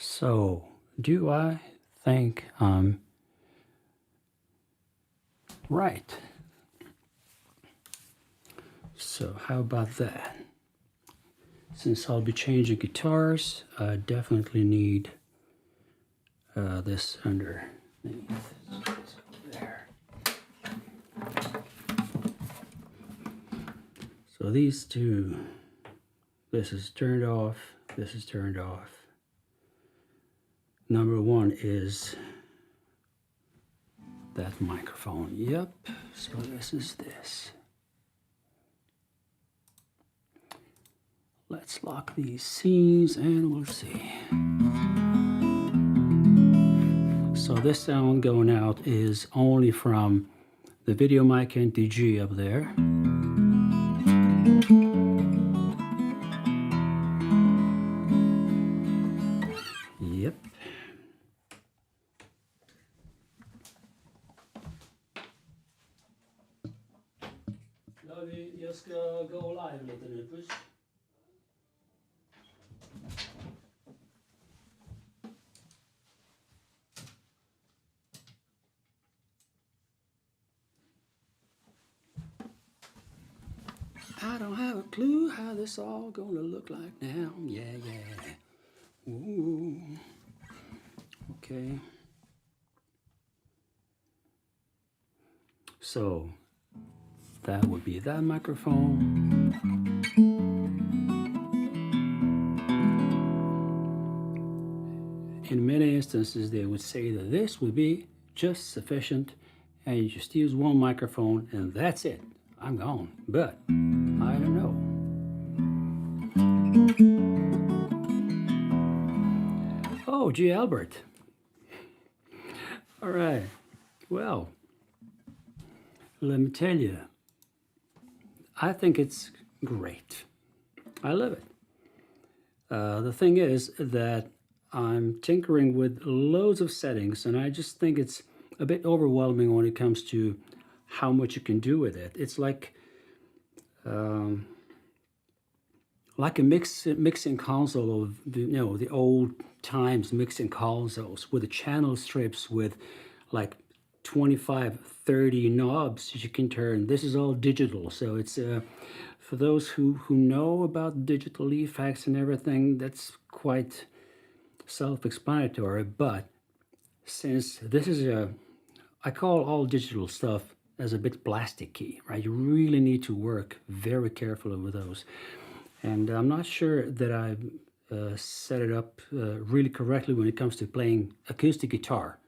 So, do I think I'm right? So, how about that? Since I'll be changing guitars, I definitely need this underneath. There. So these two, this is turned off, this is turned off. Number one is that microphone. Yep, so this is this. Let's lock these C's and we'll see. So this sound going out is only from the video mic NTG up there. Yep. Jag ska gå live lite nu, puss. I don't have a clue how this all gonna look like now. Yeah, yeah. Ooh. Okay. So that would be that microphone. In many instances, they would say that this would be just sufficient, and you just use one microphone and that's it. I'm gone, but I don't know. Oh, G. Albert. All right. Well, let me tell you, I think it's great. I love it. The thing is that I'm tinkering with loads of settings, and I just think it's a bit overwhelming when it comes to how much you can do with it. It's like a mixing console of the old times mixing consoles with the channel strips with like 25, 30 knobs that you can turn. This is all digital, so it's for those who know about digital effects and everything, that's quite self-explanatory. But since this is I call all digital stuff as a bit plasticky, right? You really need to work very carefully with those. And I'm not sure that I've set it up really correctly when it comes to playing acoustic guitar.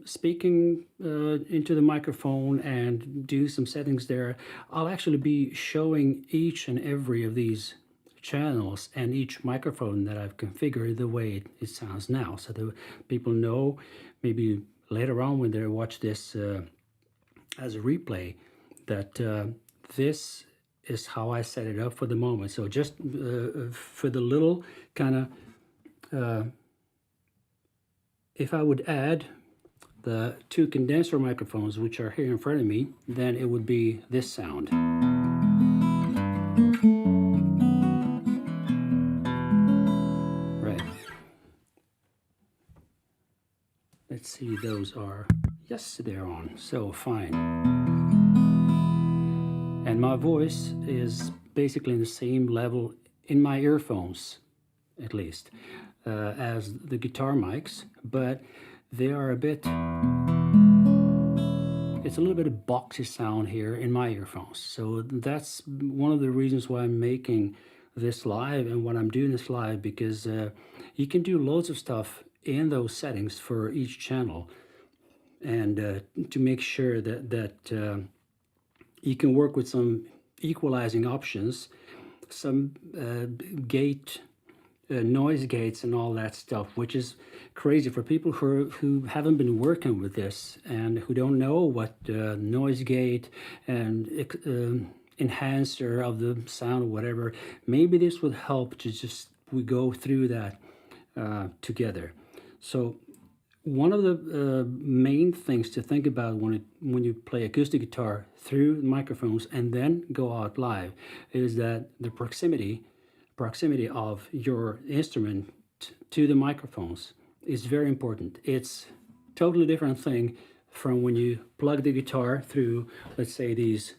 Speaking into the microphone and do some settings there, I'll actually be showing each and every of these channels and each microphone that I've configured the way it sounds now, so that people know maybe later on when they watch this as a replay that this is how I set it up for the moment. So just for the little kind of if I would add the two condenser microphones which are here in front of me, then it would be this sound. Right. Let's see, those are, yes, they're on, so fine. And my voice is basically in the same level in my earphones, at least, as the guitar mics, but they are a bit, it's a little bit of boxy sound here in my earphones. So that's one of the reasons why I'm making this live and what I'm doing this live, because you can do loads of stuff in those settings for each channel, and to make sure that you can work with some equalizing options, some gate, noise gates and all that stuff, which is crazy for people who haven't been working with this and who don't know what noise gate and enhancer of the sound or whatever. Maybe this would help to just we go through that together. So one of the main things to think about when you play acoustic guitar through microphones and then go out live is that the proximity of your instrument to the microphones is very important. It's totally different thing from when you plug the guitar through, let's say, these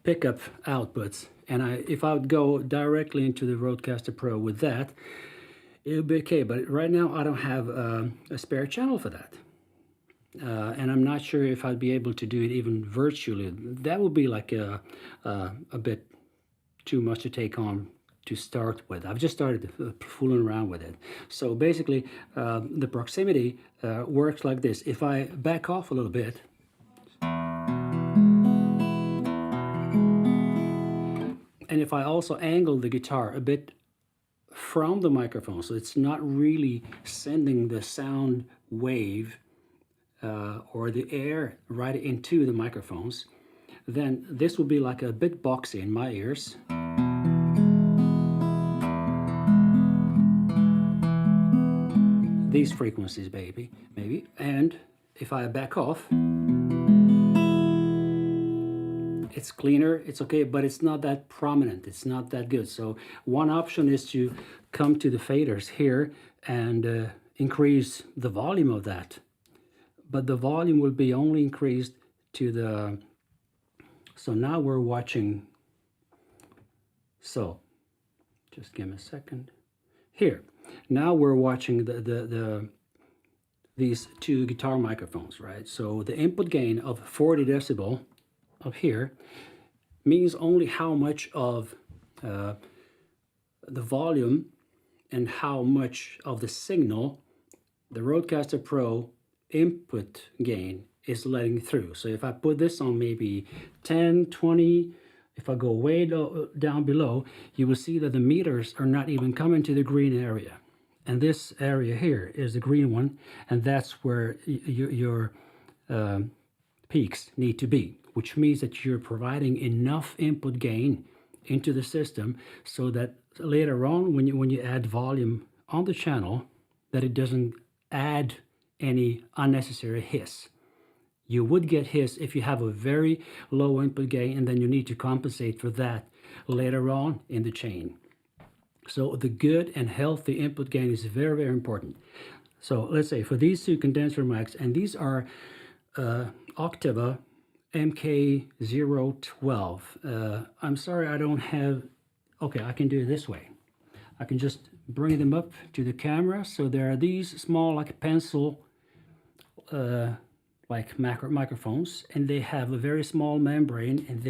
pickup outputs. And if I would go directly into the RodeCaster Pro with that, it would be okay. But right now I don't have a spare channel for that. And I'm not sure if I'd be able to do it even virtually. That would be like a bit too much to take on to start with. I've just started fooling around with it. So basically, the proximity works like this. If I back off a little bit, and if I also angle the guitar a bit from the microphone, so it's not really sending the sound wave or the air right into the microphones, then this will be like a bit boxy in my ears. These frequencies, maybe. And if I back off, it's cleaner, it's okay, but it's not that prominent, it's not that good. So one option is to come to the faders here and increase the volume of that. But the volume will be only increased to the, so now we're watching, so just give me a second. Here, now we're watching these two guitar microphones, right? So the input gain of 40 decibel up here means only how much of the volume and how much of the signal the RodeCaster Pro input gain is letting through. So if I put this on maybe 10, 20, if I go way down below, you will see that the meters are not even coming to the green area. And this area here is the green one, and that's where your peaks need to be, which means that you're providing enough input gain into the system so that later on when you add volume on the channel, that it doesn't add any unnecessary hiss. You would get hiss if you have a very low input gain, and then you need to compensate for that later on in the chain. So the good and healthy input gain is very, very important. So let's say for these two condenser mics, and these are Octava MK012. I'm sorry I don't have, okay, I can do it this way. I can just bring them up to the camera. So there are these small, like pencil, like microphones, and they have a very small membrane, and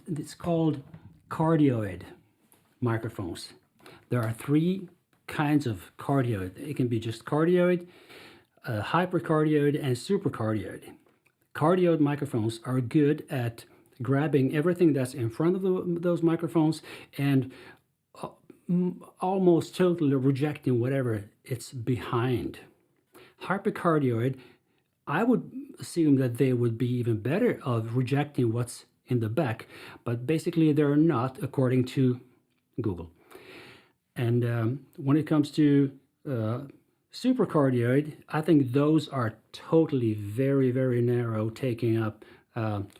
it's called cardioid microphones. There are three kinds of cardioid. It can be just cardioid, hypercardioid, and supercardioid. Cardioid microphones are good at grabbing everything that's in front of those microphones and almost totally rejecting whatever it's behind. Hypercardioid, I would assume that they would be even better of rejecting what's in the back, but basically they're not, according to Google. And when it comes to supercardioid, I think those are totally very, very narrow, taking up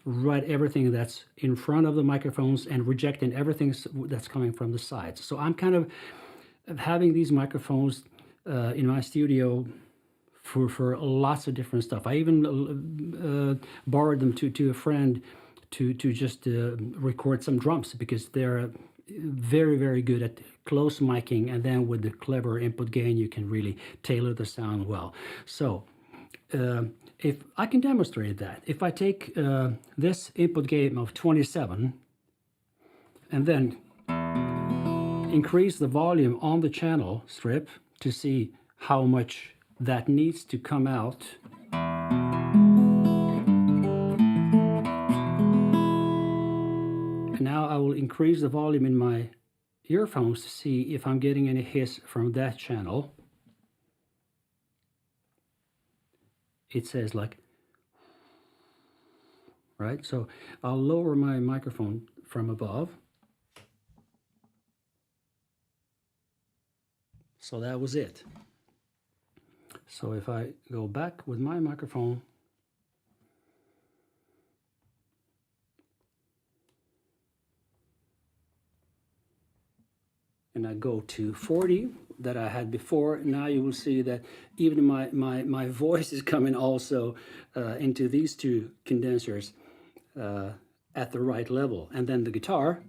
right everything that's in front of the microphones and rejecting everything that's coming from the sides. So I'm kind of having these microphones in my studio for lots of different stuff. I even borrowed them to a friend to just record some drums, because they're very, very good at close miking, and then with the clever input gain you can really tailor the sound well. So if I can demonstrate that, if I take this input gain of 27 and then increase the volume on the channel strip to see how much that needs to come out, and now I will increase the volume in my earphones to see if I'm getting any hiss from that channel. It says like, right? So I'll lower my microphone from above. So that was it. So if I go back with my microphone, and I go to 40 that I had before, now you will see that even my voice is coming also into these two condensers at the right level. And then the guitar,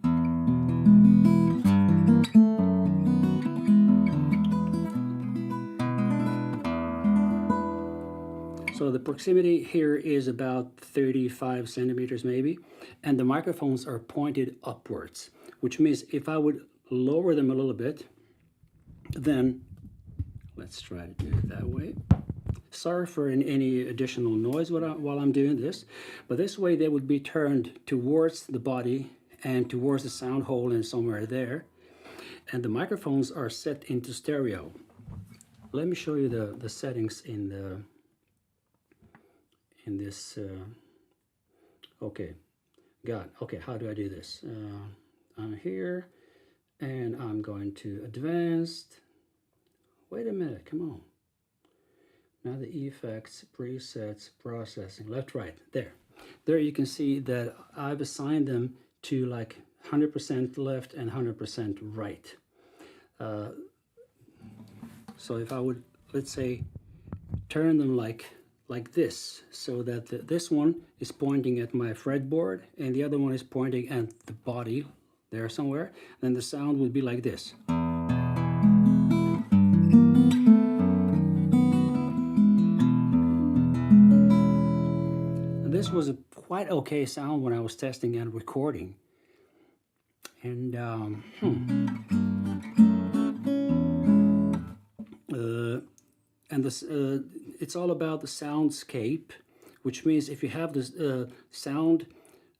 so the proximity here is about 35 centimeters maybe, and the microphones are pointed upwards, which means if I would lower them a little bit, then let's try to do it that way. Sorry for any additional noise while I'm doing this, but this way they would be turned towards the body and towards the sound hole and somewhere there. And the microphones are set into stereo. Let me show you the settings in this. Okay, how do I do this? I'm here and I'm going to advanced. Wait a minute, come on. Now the effects, presets, processing, left, right, there. There you can see that I've assigned them to like 100% left and 100% right. So if I would, let's say, turn them like this, so that this one is pointing at my fretboard and the other one is pointing at the body there somewhere, then the sound would be like this. This was a quite okay sound when I was testing and recording. And this it's all about the soundscape, which means if you have this sound,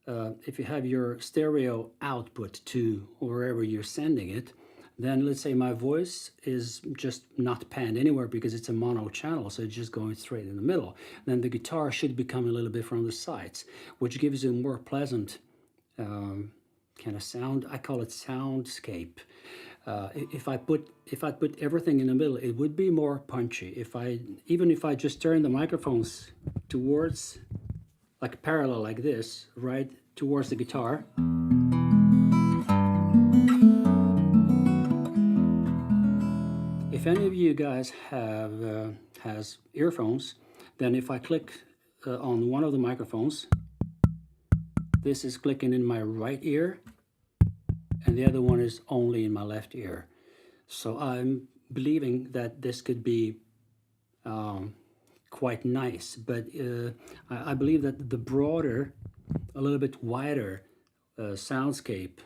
if you have your stereo output to wherever you're sending it, then let's say my voice is just not panned anywhere because it's a mono channel, so it's just going straight in the middle. Then the guitar should be coming a little bit from the sides, which gives you a more pleasant kind of sound. I call it soundscape. If I put everything in the middle, it would be more punchy. Even if I just turn the microphones towards, like parallel like this, right towards the guitar. If any of you guys has earphones, then if I click on one of the microphones, this is clicking in my right ear and the other one is only in my left ear. So I'm believing that this could be quite nice, but I believe that the broader, a little bit wider soundscape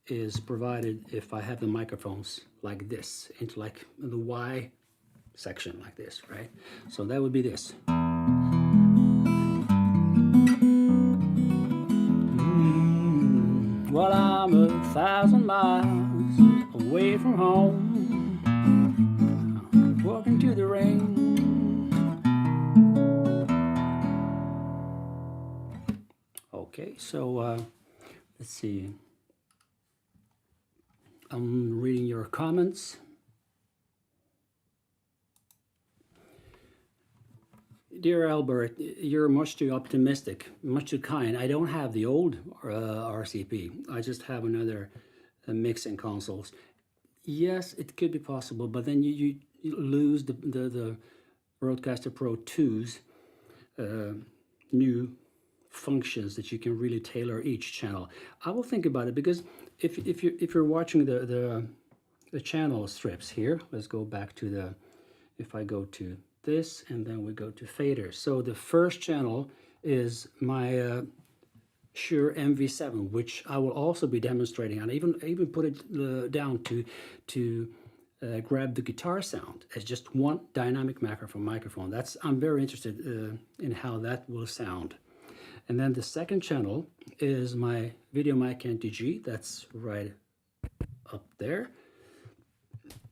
is provided if I have the microphones like this, into like the Y section like this, right? So that would be this. Well, I'm 1,000 miles away from home, walking to the rain. Okay, so let's see. I'm reading your comments. Dear Albert, you're much too optimistic, much too kind. I don't have the old RCP. I just have another mixing consoles. Yes, it could be possible, but then you lose the RodeCaster Pro II's new functions that you can really tailor each channel. I will think about it, because if you're watching the channel strips here, let's go back to the, if I go to this and then we go to faders. So the first channel is my Shure MV7, which I will also be demonstrating, and I even put it down to grab the guitar sound as just one dynamic microphone. I'm very interested in how that will sound. And then the second channel is my Video Mic NTG, that's right up there.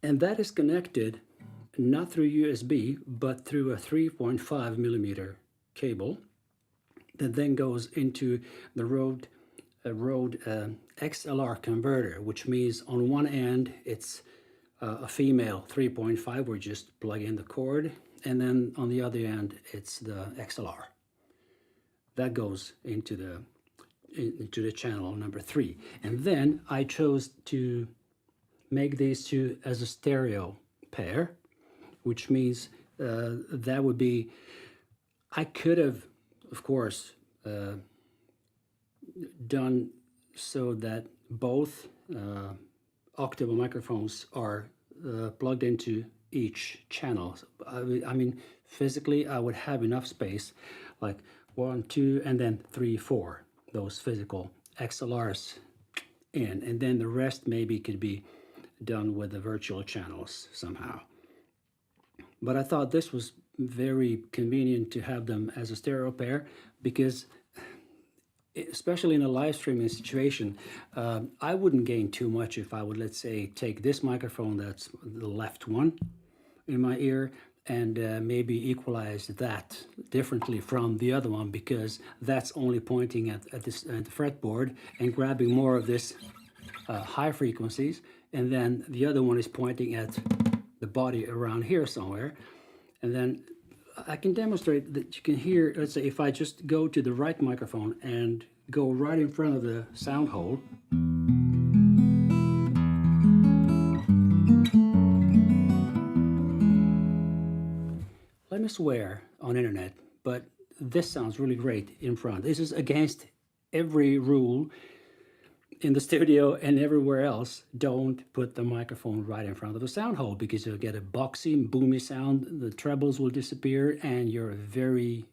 And that is connected not through USB, but through a 3.5 millimeter cable that then goes into the Rode XLR converter, which means on one end it's a female 3.5, where you just plug in the cord, and then on the other end it's the XLR. That goes into the channel number 3. And then I chose to make these two as a stereo pair, which means that would be, I could have, of course, done so that both octave microphones are plugged into each channel. I mean, physically, I would have enough space, like 1, 2, and then 3, 4, those physical XLRs in, and then the rest maybe could be done with the virtual channels somehow. But I thought this was very convenient to have them as a stereo pair, because especially in a live streaming situation, I wouldn't gain too much if I would, let's say, take this microphone, that's the left one, in my ear, and maybe equalize that differently from the other one, because that's only pointing at the fretboard and grabbing more of this high frequencies, and then the other one is pointing at the body around here somewhere. And then I can demonstrate that you can hear, let's say if I just go to the right microphone and go right in front of the sound hole, let me swear on internet, but this sounds really great in front. This is against every rule in the studio and everywhere else. Don't put the microphone right in front of the sound hole, because you'll get a boxy, boomy sound, the trebles will disappear, and you're very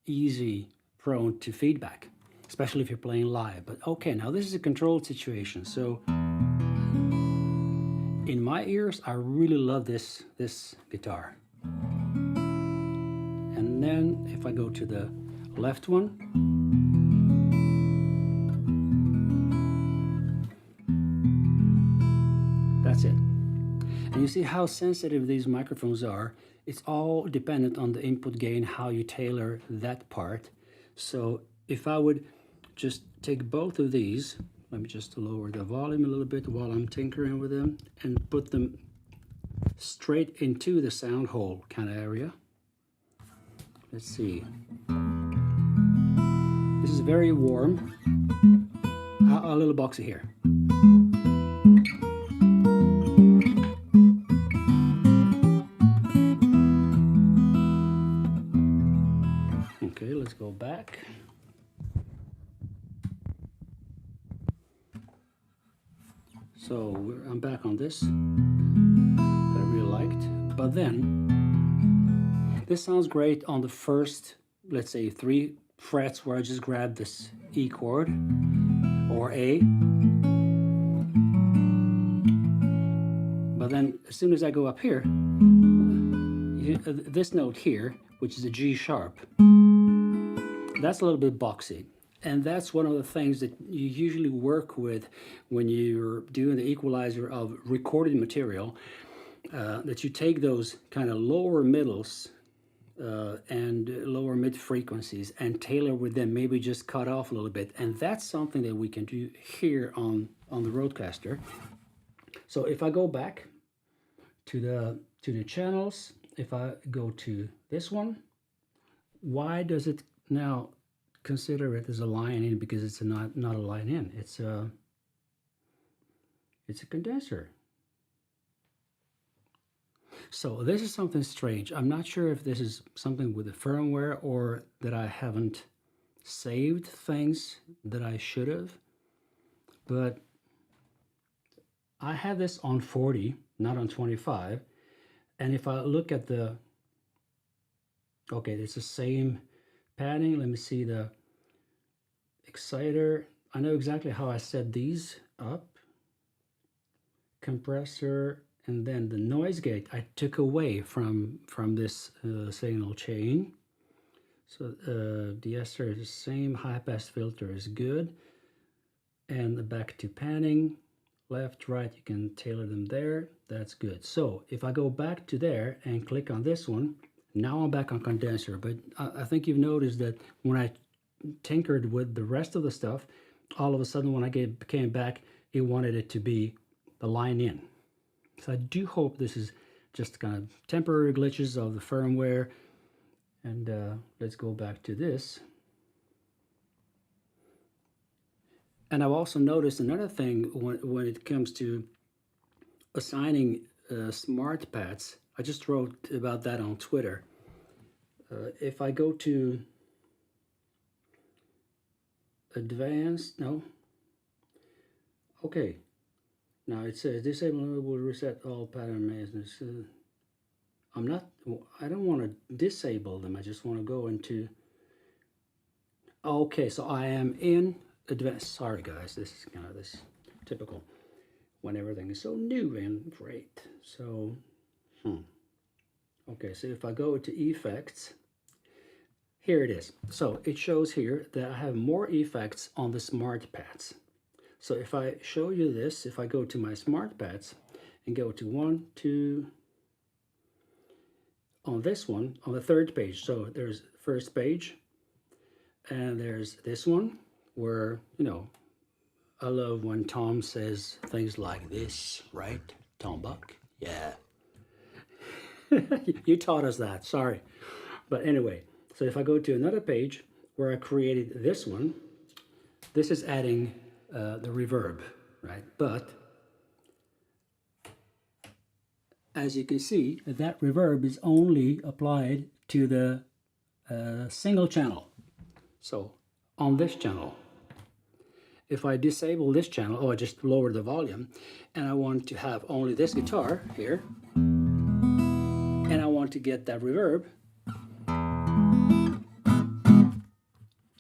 easy prone to feedback, especially if you're playing live. But okay, now this is a controlled situation. So in my ears, I really love this guitar. And then if I go to the left one, that's it. And you see how sensitive these microphones are. It's all dependent on the input gain, how you tailor that part. So if I would just take both of these, let me just lower the volume a little bit while I'm tinkering with them, and put them straight into the sound hole kind of area. Let's see. This is very warm. A little boxy here. Okay, let's go back. So I'm back on this that I really liked. But then this sounds great on the first, let's say, 3 frets where I just grab this E chord or A. But then as soon as I go up here, this note here, which is a G sharp, that's a little bit boxy. And that's one of the things that you usually work with when you're doing the equalizer of recorded material, that you take those kind of lower middles and lower mid frequencies and tailor with them, maybe just cut off a little bit. And that's something that we can do here on the RodeCaster. So if I go back to the channels, if I go to this one, why does it now consider it as a line in? Because it's not a line in. It's a condenser. So this is something strange. I'm not sure if this is something with the firmware or that I haven't saved things that I should have. But I have this on 40, not on 25. And if I look at the, okay, it's the same padding. Let me see the exciter. I know exactly how I set these up. Compressor, and then the noise gate I took away from this signal chain. So de-esser is the same, high pass filter is good. And the back to panning, left, right, you can tailor them there. That's good. So if I go back to there and click on this one, now I'm back on condenser. But I think you've noticed that when I tinkered with the rest of the stuff, all of a sudden when I came back, it wanted it to be the line in. So I do hope this is just kind of temporary glitches of the firmware. And let's go back to this. And I've also noticed another thing when it comes to assigning smart pads. I just wrote about that on Twitter. If I go to advanced, no. Okay. Now it says disable will reset all pattern maintenance. I don't want to disable them. I just want to go into. Okay, so I am in advanced. Sorry guys, this is kind of this typical when everything is so new and great. So, okay, so if I go to effects, here it is. So it shows here that I have more effects on the smart pads. So if I show you this, if I go to my smart pads and go to 1, 2, on this one, on the third page. So there's first page, and there's this one where, you know, I love when Tom says things like this, right? Tom Buck? Yeah. You taught us that, sorry. But anyway, so if I go to another page where I created this one, this is adding the reverb, right? But as you can see, that reverb is only applied to the single channel. So on this channel, if I disable this channel, or I just lower the volume, and I want to have only this guitar here, and I want to get that reverb,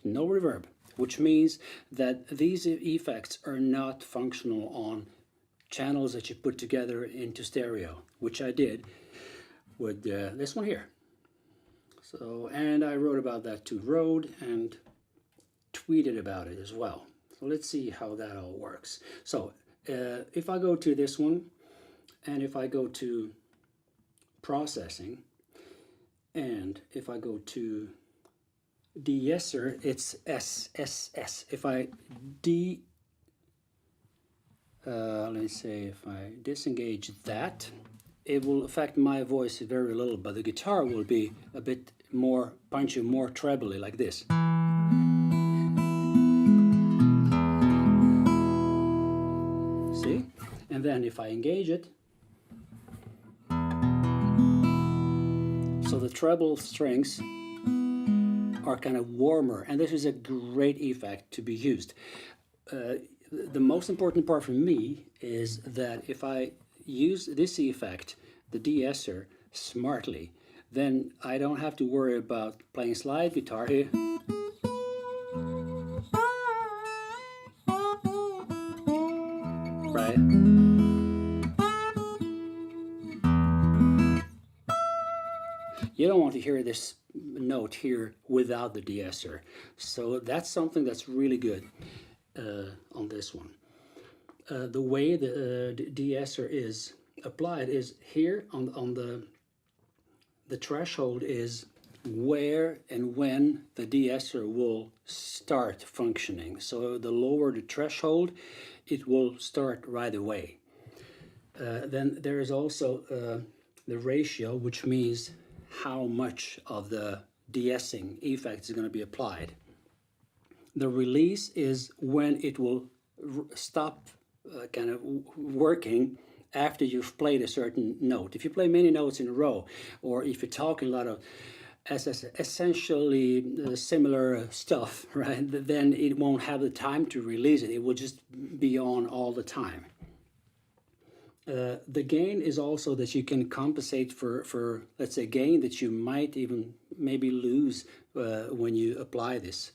no reverb, which means that these effects are not functional on channels that you put together into stereo, which I did with this one here. So, and I wrote about that to Rode and tweeted about it as well. So let's see how that all works. So if I go to this one, and if I go to processing, and if I go to de-esser, it's SSS. If I let's say if I disengage that, it will affect my voice very little, but the guitar will be a bit more punchy, more trebly, like this. See? And then if I engage it, so the treble strings are kind of warmer, and this is a great effect to be used. The most important part for me is that if I use this effect, the de-esser, smartly, then I don't have to worry about playing slide guitar here. Right? You don't want to hear this note here without the de-esser. So that's something that's really good on this one. The way the de-esser is applied is here on the threshold is where and when the de-esser will start functioning. So the lower the threshold, it will start right away. Then there is also the ratio, which means how much of the de-essing effect is going to be applied. The release is when it will stop kind of working after you've played a certain note. If you play many notes in a row, or if you're talking a lot of essentially similar stuff, right, then it won't have the time to release it. It will just be on all the time. The gain is also that you can compensate for let's say gain that you might even maybe lose when you apply this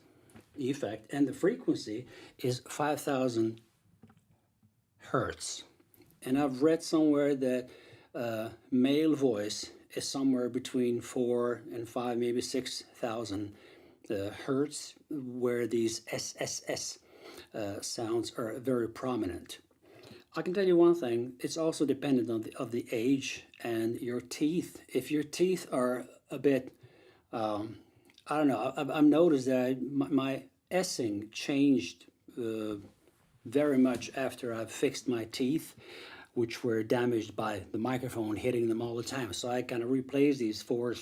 effect, and the frequency is 5,000 hertz. And I've read somewhere that male voice is somewhere between 4 and 5, maybe 6,000 hertz, where these SSS sounds are very prominent. I can tell you one thing, it's also dependent on of the age and your teeth. If your teeth are a bit, I don't know, I've noticed that my S-ing changed very much after I've fixed my teeth, which were damaged by the microphone hitting them all the time. So I kind of replaced these 4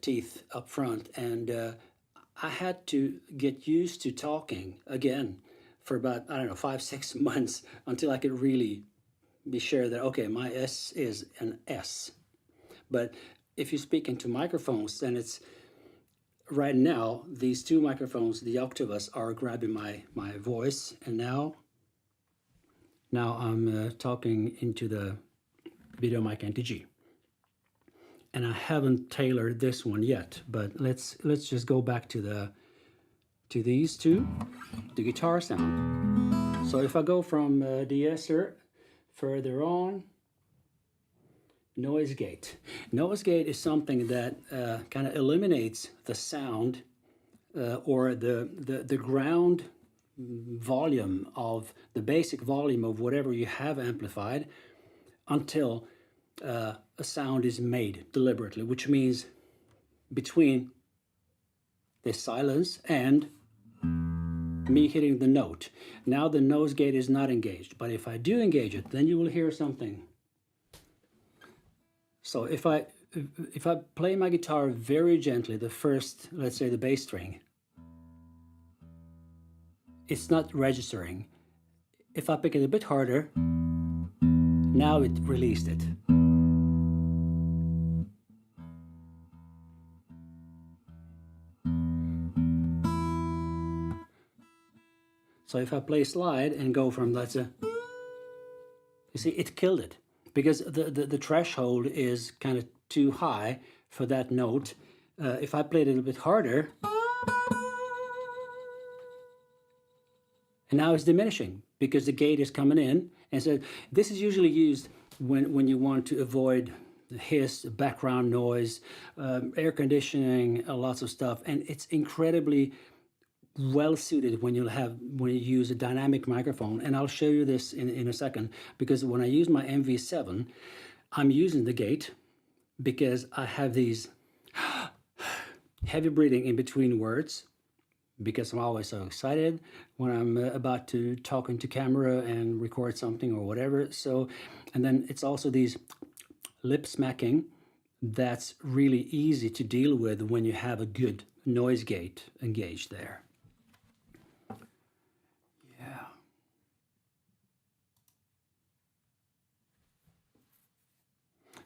teeth up front, and I had to get used to talking again for about, I don't know, 5-6 months until I could really be sure that, okay, my S is an S. But if you speak into microphones, then it's, right now, these two microphones, the Octavus, are grabbing my voice, and now I'm talking into the video mic NTG. And I haven't tailored this one yet, but let's just go back to these two, the guitar sound. So if I go from de-esser further on, noise gate. Noise gate is something that kind of eliminates the sound or the ground volume of the basic volume of whatever you have amplified until a sound is made deliberately, which means between the silence and me hitting the note. Now the noise gate is not engaged, but if I do engage it, then you will hear something. So if I play my guitar very gently, the first, let's say the bass string, it's not registering. If I pick it a bit harder, now it released it. So if I play slide and go from, let's say, you see, it killed it, because the threshold is kind of too high for that note. If I play it a little bit harder, and now it's diminishing because the gate is coming in. And so this is usually used when you want to avoid hiss, background noise, air conditioning, lots of stuff. And it's incredibly well suited when you use a dynamic microphone. And I'll show you this in a second, because when I use my MV7, I'm using the gate because I have these heavy breathing in between words, because I'm always so excited when I'm about to talk into camera and record something or whatever. So, and then it's also these lip smacking that's really easy to deal with when you have a good noise gate engaged there. Yeah.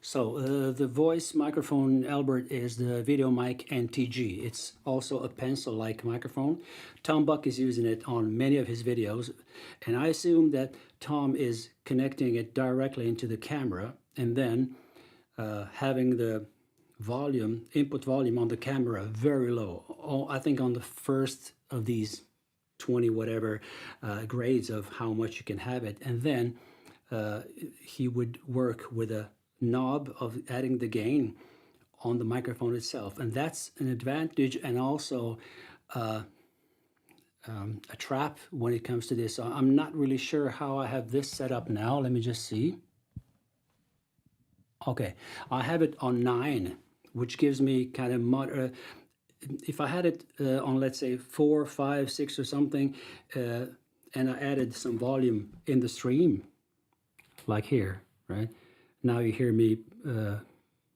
So the voice microphone, Albert, is the video mic NTG. It's also a pencil-like microphone. Tom Buck is using it on many of his videos, and I assume that Tom is connecting it directly into the camera and then having the volume, input volume on the camera very low. I think on the first of these 20 whatever grades of how much you can have it, and then he would work with a knob of adding the gain on the microphone itself, and that's an advantage and also a trap when it comes to this. So I'm not really sure how I have this set up now. Let me just see. Okay, I have it on 9, which gives me kind of if I had it on, let's say, 4, 5, 6 or something, and I added some volume in the stream, like here, right? Now you hear me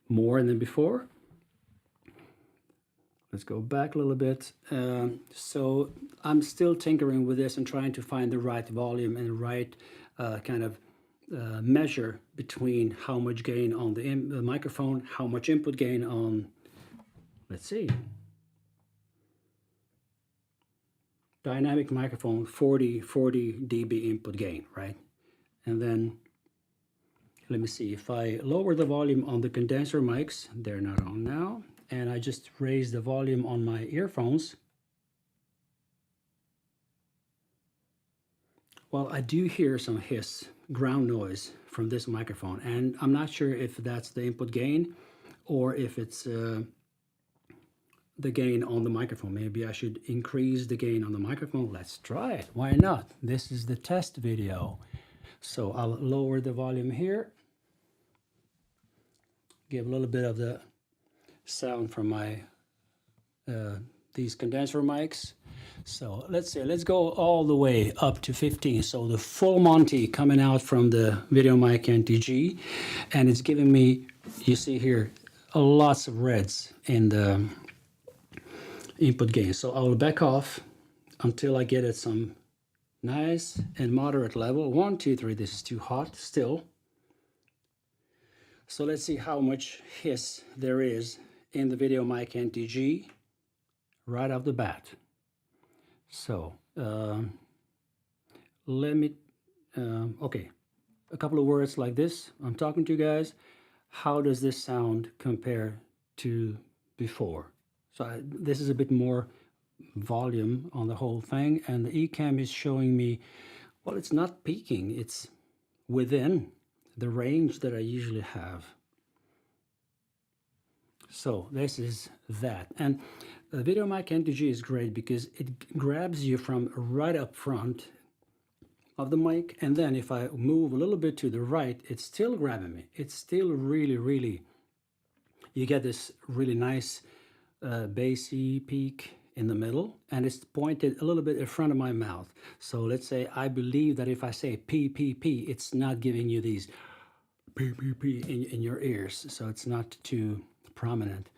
more than before. Let's go back a little bit. So I'm still tinkering with this and trying to find the right volume and the right kind of measure between how much gain on the microphone, how much input gain on, let's see, dynamic microphone, 40 dB input gain, right? And then let me see, if I lower the volume on the condenser mics, they're not on now, and I just raise the volume on my earphones, well, I do hear some hiss, ground noise from this microphone, and I'm not sure if that's the input gain or if it's the gain on the microphone. Maybe I should increase the gain on the microphone. Let's try it. Why not? This is the test video. So I'll lower the volume here, give a little bit of the sound from my these condenser mics. So let's see, let's go all the way up to 15. So the full Monty coming out from the video mic NTG, and it's giving me, you see here, lots of reds in the input gain. So I will back off until I get at some nice and moderate level. 1, 2, 3, this is too hot still. So let's see how much hiss there is in the Video Mic NTG right off the bat. So let me, okay, a couple of words like this. I'm talking to you guys. How does this sound compare to before? So this is a bit more volume on the whole thing, and the eCam is showing me, well, it's not peaking, it's within the range that I usually have. So this is that. And the Video Mic NTG is great because it grabs you from right up front of the mic, and then if I move a little bit to the right, it's still grabbing me. It's still really, you get this really nice bassy peak in the middle, and it's pointed a little bit in front of my mouth. So let's say I believe that if I say P, P, P, it's not giving you these P, P, P in your ears, so it's not too prominent.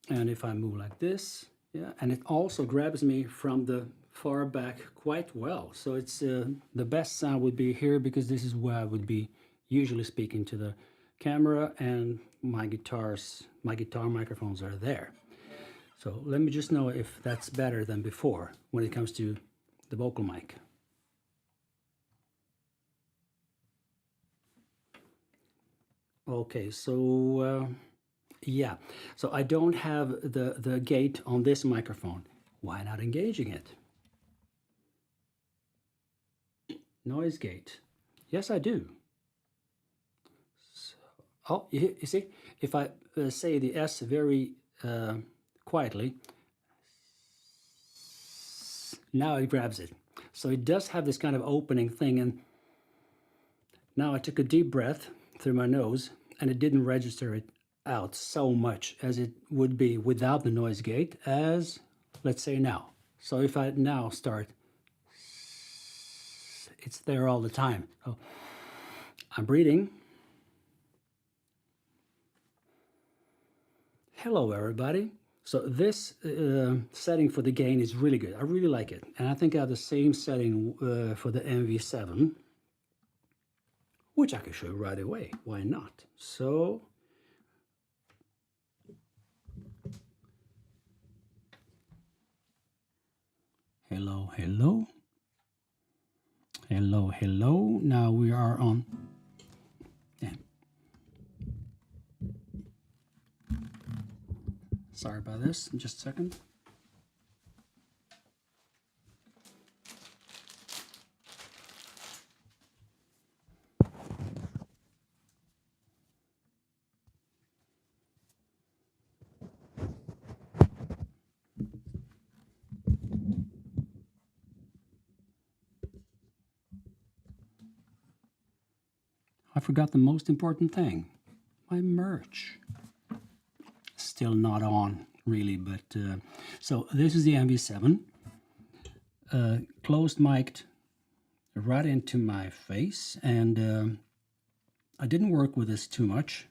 And if I move like this, yeah, and it also grabs me from the far back quite well. So it's the best sound would be here, because this is where I would be usually speaking to the camera, and my guitar microphones are there. So let me just know if that's better than before when it comes to the vocal mic. Okay, so yeah, so I don't have the gate on this microphone. Why not engaging it? Noise gate. Yes, I do. So, oh, you see, if I say the S very quietly, now it grabs it. So it does have this kind of opening thing, and now I took a deep breath through my nose, and it didn't register it out so much as it would be without the noise gate, as, let's say, now. So if I now start, it's there all the time. So I'm breathing. Hello, everybody. So this setting for the gain is really good. I really like it. And I think I have the same setting for the MV7, which I can show you right away. Why not? So hello, hello. Hello, hello. Now we are on. Yeah. Sorry about this. Just a second. I forgot the most important thing, my merch. Still not on, really, but so this is the MV7, closed mic'd right into my face, and I didn't work with this too much.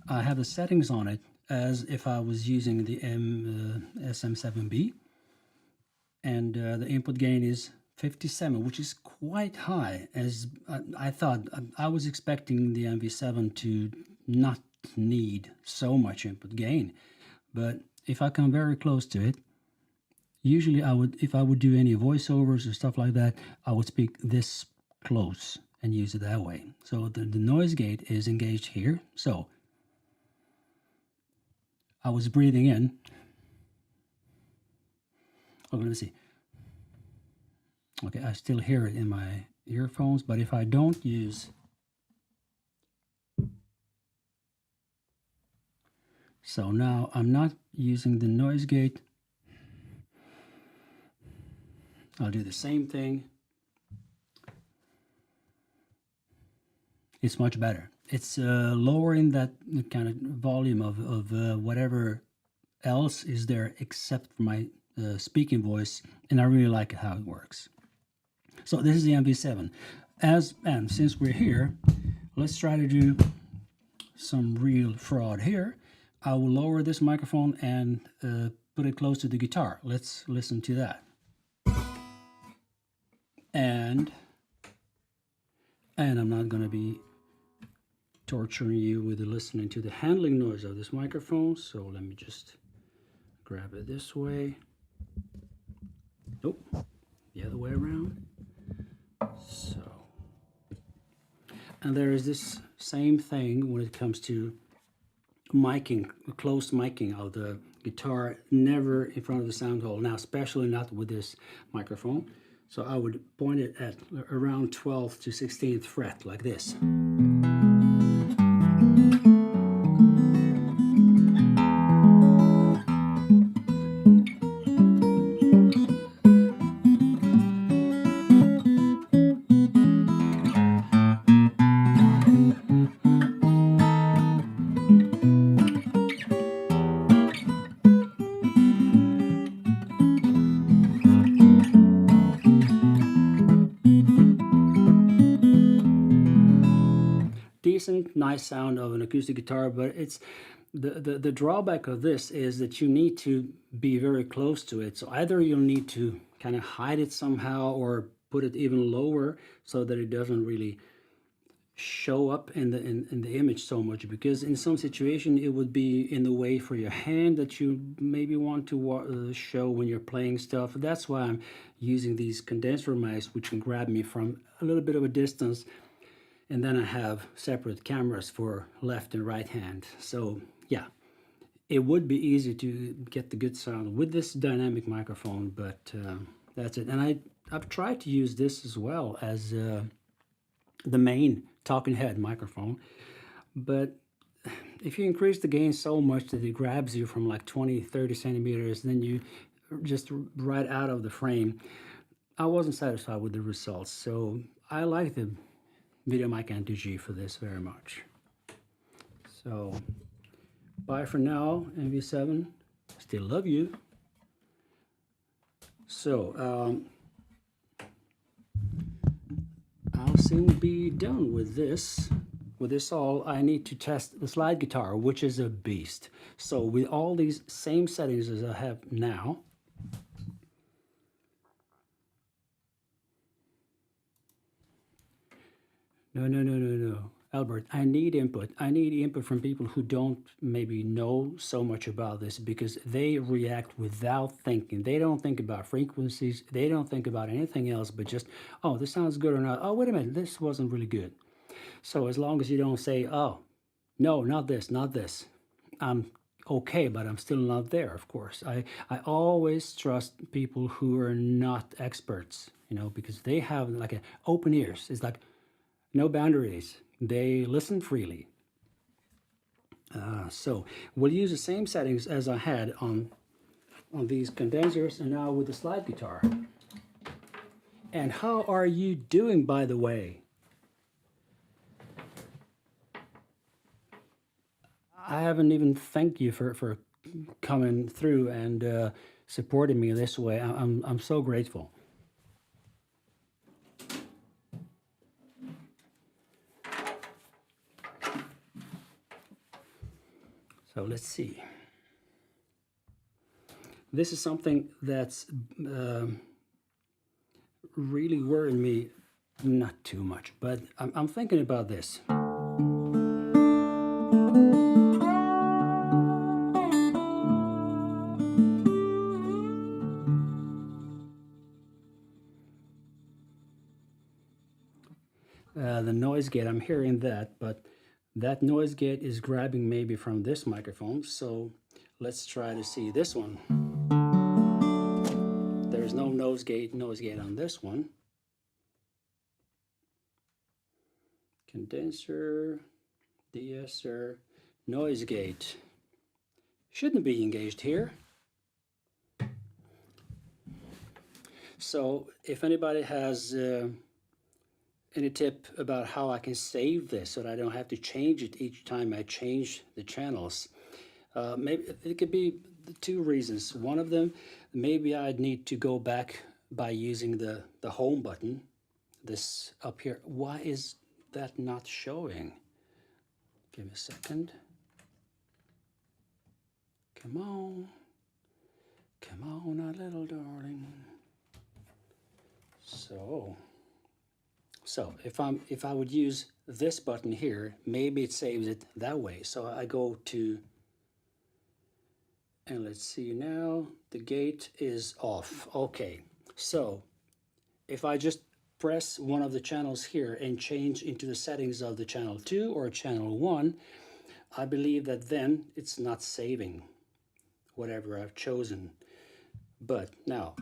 I have the settings on it as if I was using the SM7B, and the input gain is 57, which is quite high, as I thought. I was expecting the MV7 to not need so much input gain, but if I come very close to it, usually I would, if I would do any voiceovers or stuff like that, I would speak this close and use it that way. So the noise gate is engaged here. So I was breathing in. Oh, let me see. Okay, I still hear it in my earphones, but if I don't use, so now I'm not using the noise gate. I'll do the same thing. It's much better. It's lowering that kind of volume of whatever else is there except for my speaking voice, and I really like how it works. So this is the MV7. And since we're here, let's try to do some real fraud here. I will lower this microphone and put it close to the guitar. Let's listen to that. And And I'm not going to be torturing you with listening to the handling noise of this microphone, so let me just grab it this way. Nope, the other way around. So, and there is this same thing when it comes to miking, close miking of the guitar, never in front of the sound hole. Now, especially not with this microphone. So I would point it at around 12th to 16th fret, like this. Decent, nice sound of an acoustic guitar, but it's the drawback of this is that you need to be very close to it. So either you'll need to kind of hide it somehow or put it even lower so that it doesn't really show up in the image so much, because in some situation it would be in the way for your hand that you maybe want to show when you're playing stuff. That's why I'm using these condenser mics, which can grab me from a little bit of a distance, and then I have separate cameras for left and right hand. So yeah, it would be easy to get the good sound with this dynamic microphone, but that's it. And I've tried to use this as well as the main talking head microphone, but if you increase the gain so much that it grabs you from like 20-30 centimeters, then you just right out of the frame, I wasn't satisfied with the results. So I like the VideoMic Anti-G for this very much. So bye for now, MV7. Still love you. So I'll soon be done with this. With this all, I need to test the slide guitar, which is a beast. So with all these same settings as I have now, no, Albert, I need input. I need input from people who don't maybe know so much about this, because they react without thinking. They don't think about frequencies. They don't think about anything else but just, oh, this sounds good or not. Oh, wait a minute, this wasn't really good. So as long as you don't say, oh, no, not this, not this, I'm okay, but I'm still not there, of course. I always trust people who are not experts, you know, because they have like open ears. It's like no boundaries. They listen freely. So we'll use the same settings as I had on these condensers and now with the slide guitar. And how are you doing, by the way? I haven't even thanked you for coming through and supporting me this way. I'm so grateful. So let's see. This is something that's really worrying me, not too much, but I'm thinking about this. The noise gate, I'm hearing that, but that noise gate is grabbing maybe from this microphone. So let's try to see this one. There's no noise gate on this one. Condenser, de-esser, noise gate. Shouldn't be engaged here. So if anybody has any tip about how I can save this so that I don't have to change it each time I change the channels, maybe it could be two reasons. One of them, maybe I'd need to go back by using the home button, this up here. Why is that not showing? Give me a second. Come on, my little darling. So if I would use this button here, maybe it saves it that way. So I go to, and let's see now, the gate is off. Okay, so if I just press one of the channels here and change into the settings of the channel 2 or channel 1, I believe that then it's not saving whatever I've chosen. But now,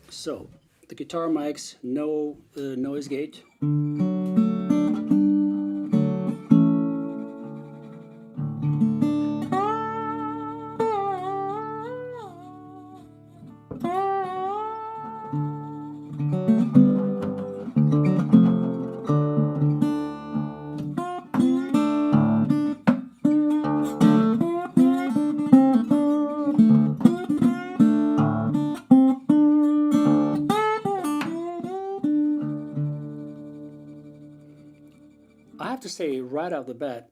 so the guitar mics, no noise gate. I have to say right off the bat,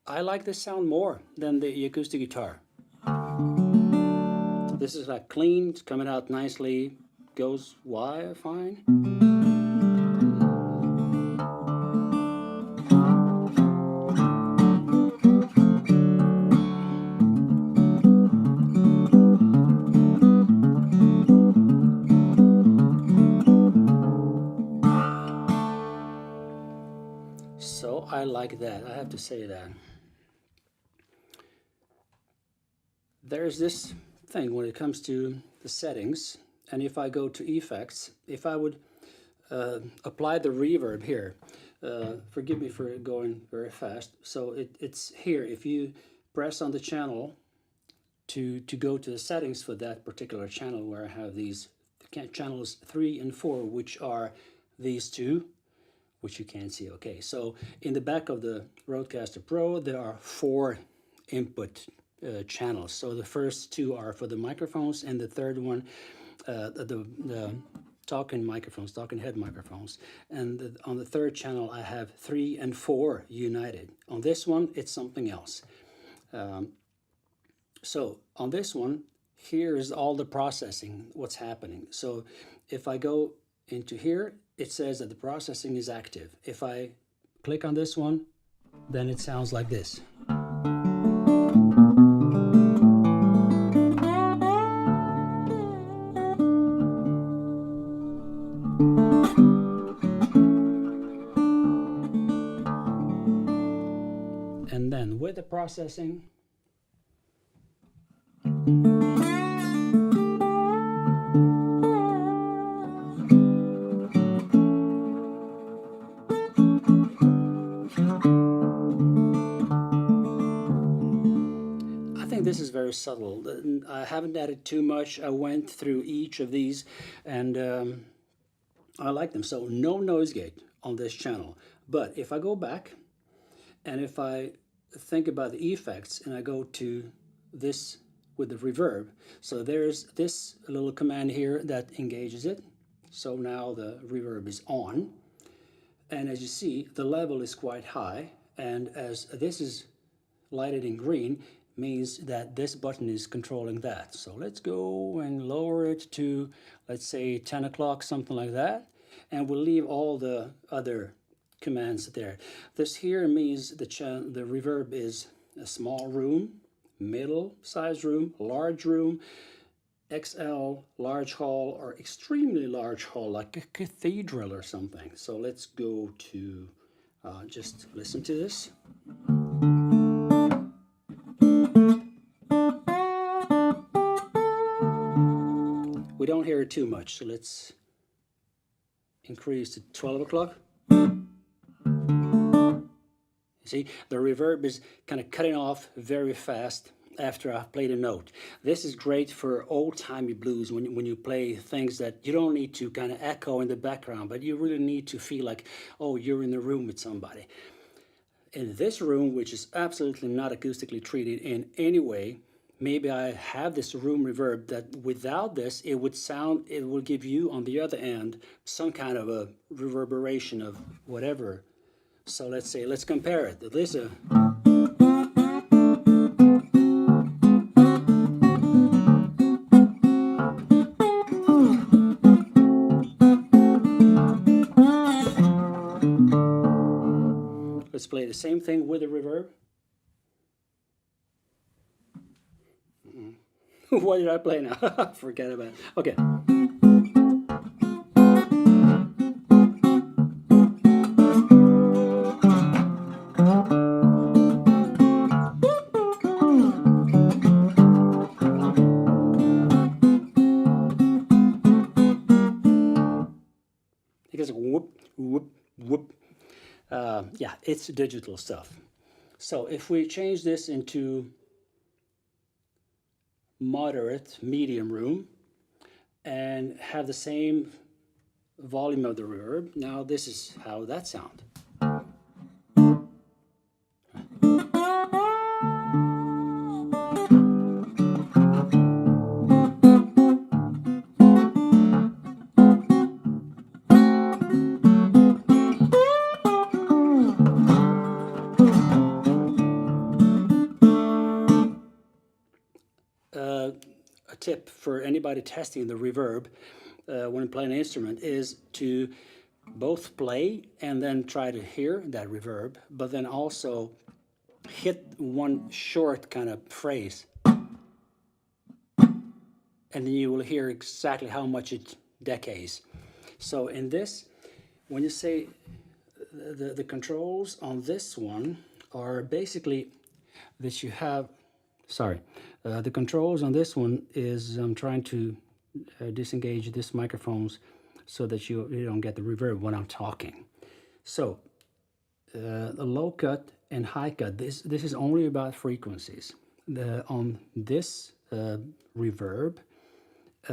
I like this sound more than the acoustic guitar. So this is like clean, it's coming out nicely, goes wide fine. So I like that, I have to say that. There's this thing when it comes to the settings, and if I go to effects, if I would apply the reverb here, forgive me for going very fast, so it's here. If you press on the channel to go to the settings for that particular channel, where I have these channels 3 and 4, which are these two, which you can't see. Okay, so in the back of the RodeCaster Pro, there are 4 input channels. So the first 2 are for the microphones, and the third one, the talking microphones, talking head microphones. And on the third channel, I have 3 and 4 united. On this one, it's something else. So on this one, here's all the processing, what's happening. So if I go into here, it says that the processing is active. If I click on this one, then it sounds like this. And then with the processing, this is very subtle. I haven't added too much. I went through each of these, and I like them. So no noise gate on this channel. But if I go back, and if I think about the effects, and I go to this with the reverb, so there's this little command here that engages it. So now the reverb is on, and as you see, the level is quite high, and as this is lighted in green, means that this button is controlling that. So let's go and lower it to, let's say, 10 o'clock, something like that, and we'll leave all the other commands there. This here means the reverb is a small room, middle size room, large room, XL, large hall, or extremely large hall, like a cathedral or something. So let's go to just listen to this. We don't hear it too much, so let's increase to 12 o'clock. See, the reverb is kind of cutting off very fast after I've played a note. This is great for old-timey blues when you play things that you don't need to kind of echo in the background, but you really need to feel like, oh, you're in the room with somebody. In this room, which is absolutely not acoustically treated in any way, maybe I have this room reverb that without this, it will give you on the other end some kind of a reverberation of whatever. So let's say, let's compare it. There's a the same thing with the reverb. What did I play now? Forget about it. Okay. It goes whoop, whoop, whoop. Yeah, it's digital stuff. So if we change this into moderate, medium room, and have the same volume of the reverb, now this is how that sounds. A tip for anybody testing the reverb when playing an instrument is to both play and then try to hear that reverb, but then also hit one short kind of phrase, and then you will hear exactly how much it decays. So in this, when you say the controls on this one are basically that you have, sorry, the controls on this one is I'm trying to disengage this microphones so that you don't get the reverb when I'm talking. So the low cut and high cut, this is only about frequencies. On this reverb,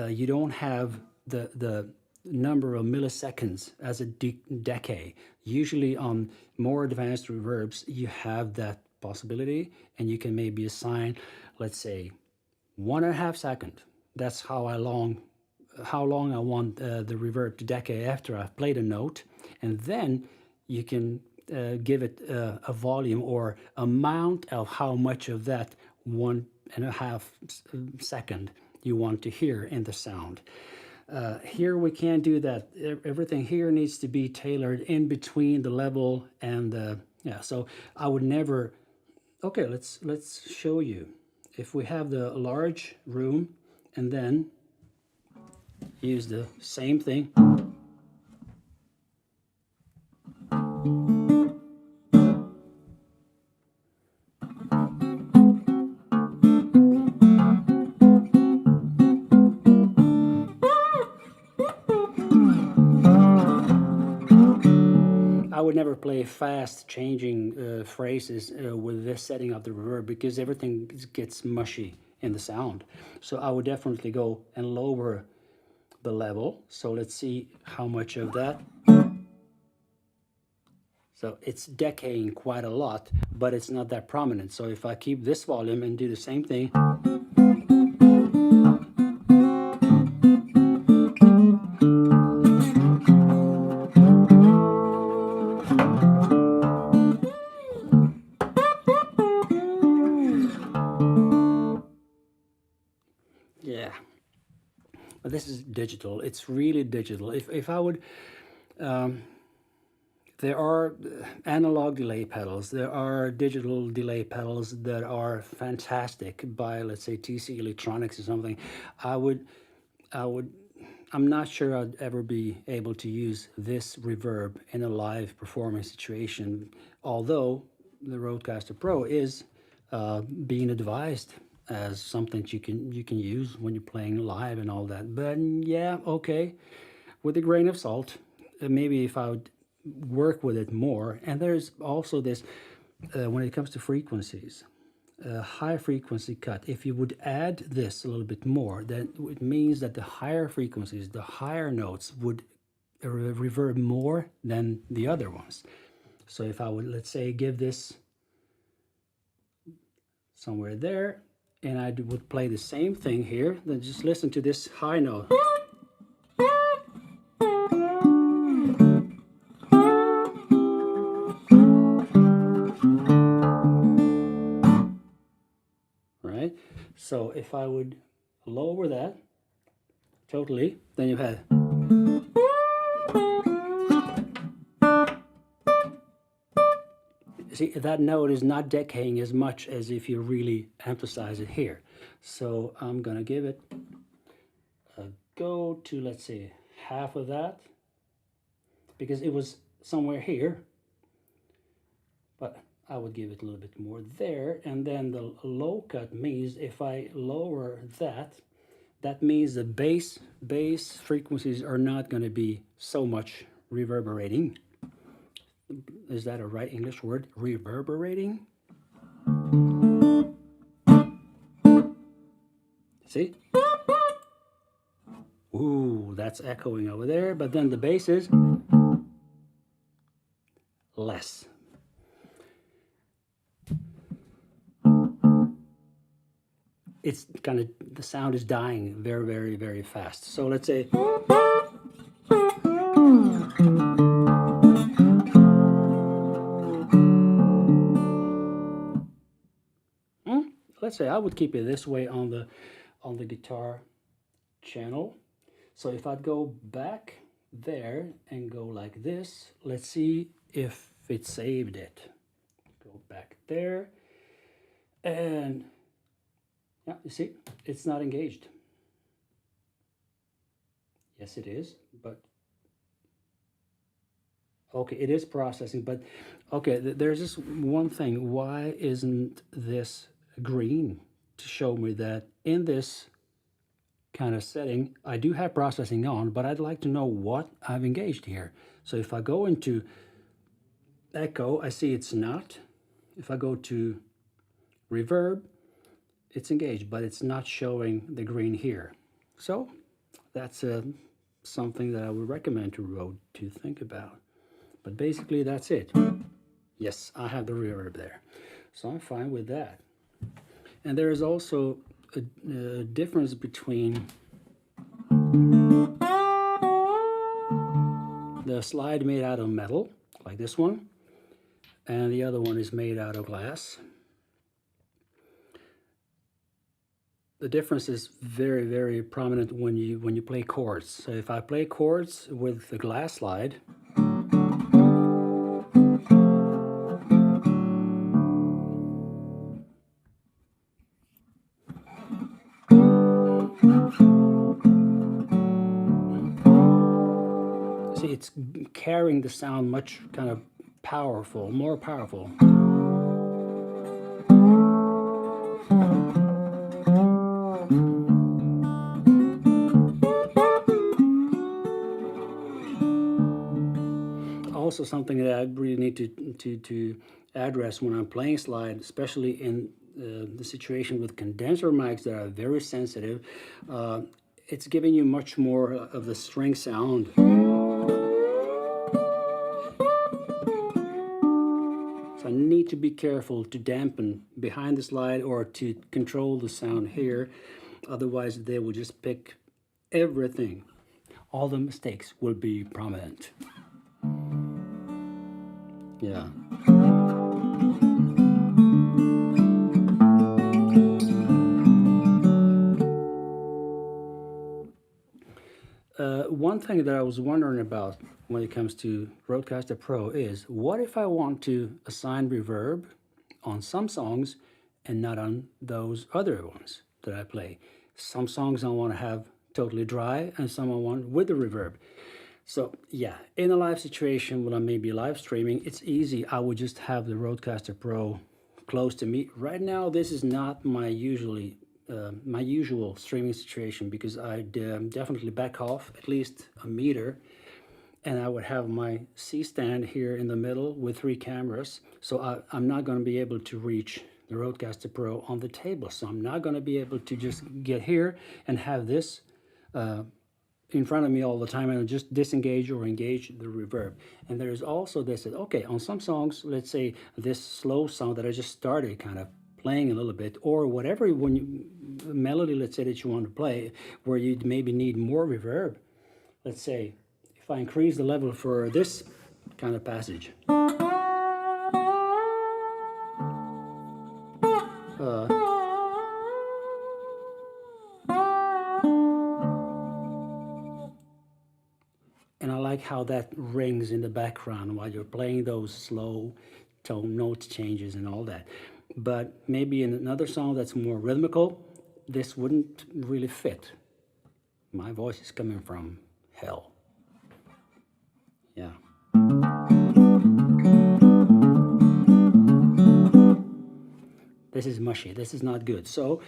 you don't have the number of milliseconds as a decay. Usually on more advanced reverbs, you have that possibility, and you can maybe assign, let's say, 1.5 seconds. That's how long I want the reverb to decay after I've played a note, and then you can give it a volume or amount of how much of that 1.5 second you want to hear in the sound. Here we can't do that. Everything here needs to be tailored in between the level and the, yeah, so I would never, okay, let's show you. If we have the large room and then use the same thing. I would never play fast changing phrases with this setting of the reverb because everything gets mushy in the sound. So I would definitely go and lower the level. So let's see how much of that. So it's decaying quite a lot, but it's not that prominent. So if I keep this volume and do the same thing. Yeah, but this is digital. It's really digital. If I would, there are analog delay pedals. There are digital delay pedals that are fantastic by, let's say, TC Electronics or something. I'm not sure I'd ever be able to use this reverb in a live performance situation, although the RodeCaster Pro is being advised as something you can use when you're playing live and all that. But yeah, okay, with a grain of salt. Maybe if I would work with it more. And there's also this, when it comes to frequencies, high frequency cut. If you would add this a little bit more, then it means that the higher frequencies, the higher notes would reverb more than the other ones. So if I would, let's say, give this somewhere there, and I would play the same thing here, then just listen to this high note. Right? So if I would lower that totally, then you had. See, that note is not decaying as much as if you really emphasize it here. So I'm gonna give it a go to, let's say, half of that, because it was somewhere here, but I would give it a little bit more there. And then the low cut means if I lower that, that means the bass frequencies are not going to be so much reverberating. Is that a right English word? Reverberating? See? Ooh, that's echoing over there, but then the bass is less. It's kind of, the sound is dying very, very, very fast. So let's say, let's say I would keep it this way on the guitar channel. So if I'd go back there and go like this, let's see if it saved it. Go back there, and yeah, you see, it's not engaged. Yes, it is, but okay, it is processing, but okay, there's just one thing. Why isn't this green to show me that in this kind of setting, I do have processing on, but I'd like to know what I've engaged here. So if I go into echo, I see it's not. If I go to reverb, it's engaged, but it's not showing the green here. So that's something that I would recommend to Rode to think about. But basically that's it. Yes, I have the reverb there. So I'm fine with that. And there is also a difference between the slide made out of metal, like this one, and the other one is made out of glass. The difference is very, very prominent when you play chords. So if I play chords with the glass slide, see, it's carrying the sound much kind of powerful, more powerful. Also something that I really need to address when I'm playing slide, especially in the situation with condenser mics that are very sensitive, it's giving you much more of the string sound. So I need to be careful to dampen behind the slide or to control the sound here. Otherwise they will just pick everything. All the mistakes will be prominent. Yeah. One thing that I was wondering about when it comes to RodeCaster Pro is, what if I want to assign reverb on some songs and not on those other ones that I play? Some songs I want to have totally dry and some I want with the reverb. So yeah, in a live situation when I may be live streaming, it's easy. I would just have the RodeCaster Pro close to me. Right now, this is not my usual streaming situation, because I'd definitely back off at least a meter, and I would have my C-stand here in the middle with 3 cameras. So I'm not going to be able to reach the RodeCaster Pro on the table. So I'm not going to be able to just get here and have this in front of me all the time and just disengage or engage the reverb. And there's also this, okay, on some songs, let's say this slow song that I just started kind of playing a little bit, or whatever melody, let's say, that you want to play, where you maybe need more reverb. Let's say if I increase the level for this kind of passage, and I like how that rings in the background while you're playing those slow tone note changes and all that. But maybe in another song that's more rhythmical, this wouldn't really fit. My voice is coming from hell. Yeah. This is mushy. This is not good. So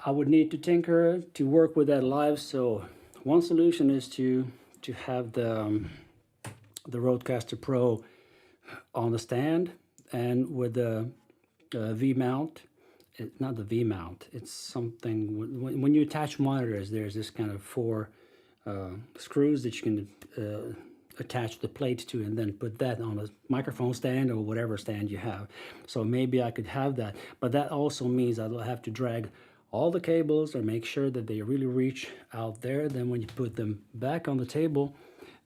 I would need to tinker to work with that live. So one solution is to have the RodeCaster Pro on the stand, and with the V-mount. Not the V-mount. It's something when you attach monitors. There's this kind of 4 screws that you can attach the plate to, and then put that on a microphone stand or whatever stand you have. So maybe I could have that, but that also means I'll have to drag all the cables or make sure that they really reach out there. Then when you put them back on the table,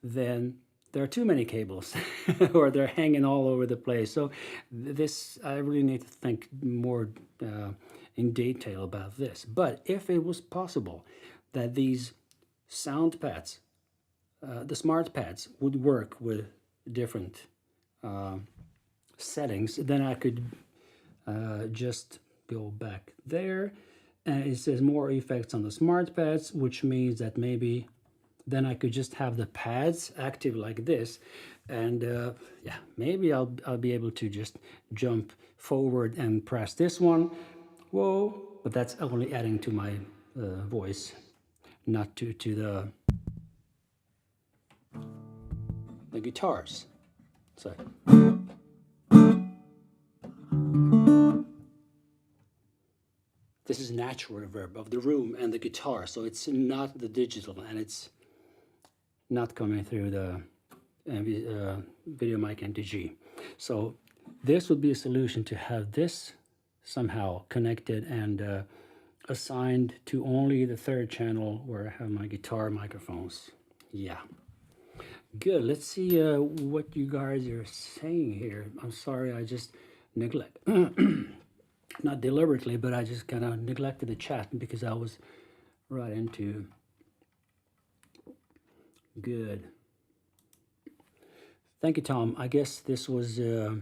then there are too many cables or they're hanging all over the place. So this, I really need to think more in detail about this. But if it was possible that these sound pads, the smart pads, would work with different settings, then I could just go back there, and it says more effects on the smart pads, which means that maybe then I could just have the pads active like this, and yeah, maybe I'll be able to just jump forward and press this one. Whoa! But that's only adding to my voice, not to the guitars. So this is natural reverb of the room and the guitar, so it's not the digital, and it's not coming through the video mic MTG. So this would be a solution to have this somehow connected and assigned to only the 3rd channel where I have my guitar microphones. Yeah. Good. Let's see what you guys are saying here. I'm sorry, I just neglect, not deliberately, but I just kind of neglected the chat because I was right into. Good. Thank you, Tom. I guess this was, you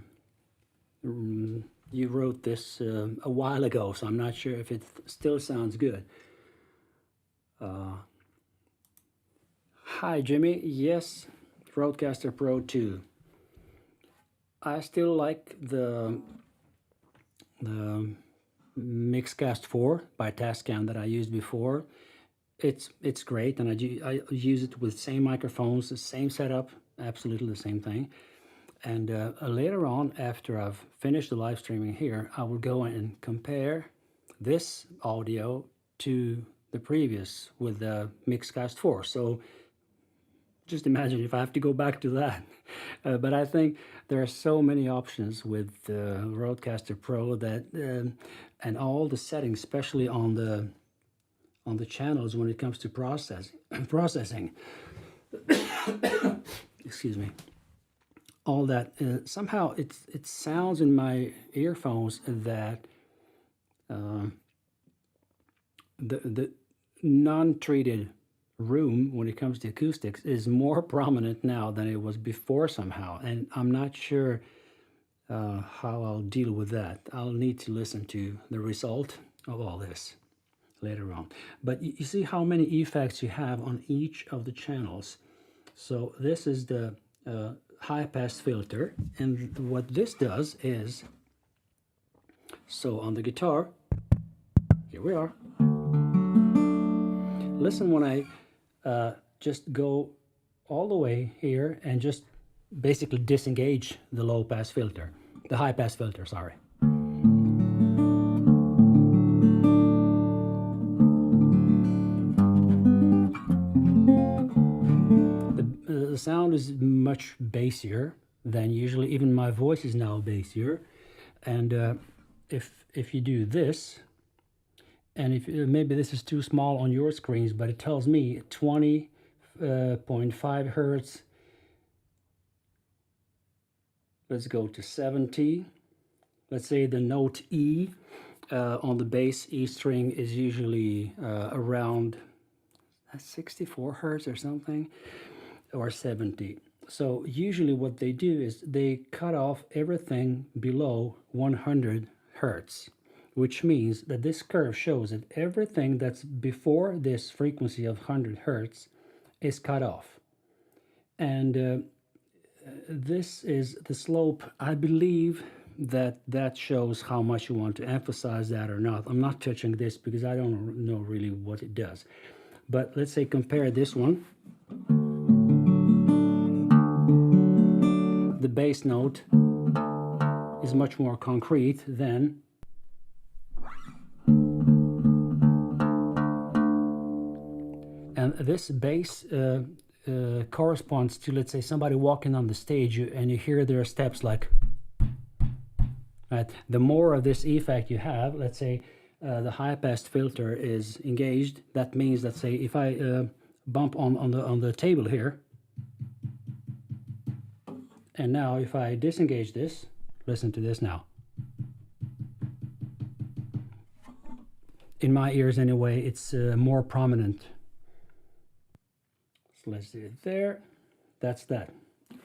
wrote this a while ago, so I'm not sure if it still sounds good. Hi, Jimmy. Yes, RodeCaster Pro II. I still like the Mixcast 4 by Tascam that I used before. It's great, and I use it with same microphones, the same setup, absolutely the same thing. And later on, after I've finished the live streaming here, I will go and compare this audio to the previous with the Mixcast 4. So just imagine if I have to go back to that. But I think there are so many options with the RodeCaster Pro that, and all the settings, especially on the channels when it comes to processing. Excuse me. All that somehow it sounds in my earphones that the non-treated room when it comes to acoustics is more prominent now than it was before somehow, and I'm not sure how I'll deal with that. I'll need to listen to the result of all this later on. But you see how many effects you have on each of the channels. So this is the high pass filter, and what this does is, so on the guitar, here we are. Listen when I just go all the way here and just basically disengage the low pass filter, the high pass filter, sorry. The sound is much bassier than usually. Even my voice is now bassier. And if you do this, and if maybe this is too small on your screens, but it tells me 20.5 hertz. Let's go to 70. Let's say the note E on the bass E string is usually around 64 hertz or something, or 70. So usually what they do is they cut off everything below 100 hertz, which means that this curve shows that everything that's before this frequency of 100 hertz is cut off. And this is the slope. I believe that shows how much you want to emphasize that or not. I'm not touching this because I don't know really what it does. But let's say compare this one. The bass note is much more concrete than and this bass corresponds to, let's say, somebody walking on the stage and you hear their steps like, right? The more of this effect you have, let's say the high pass filter is engaged, that means, let's say, if I bump on the table here, and now if I disengage this, listen to this now. In my ears anyway, it's more prominent. So let's do it there. That's that.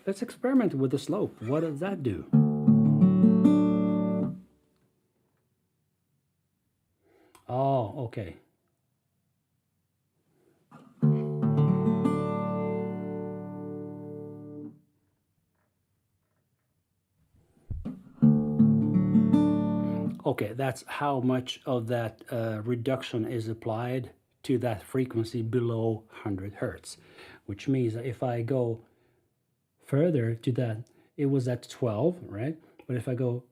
Let's experiment with the slope. What does that do? Oh, okay. Okay, that's how much of that reduction is applied to that frequency below 100 hertz, which means that if I go further to that, it was at 12, right? But if I go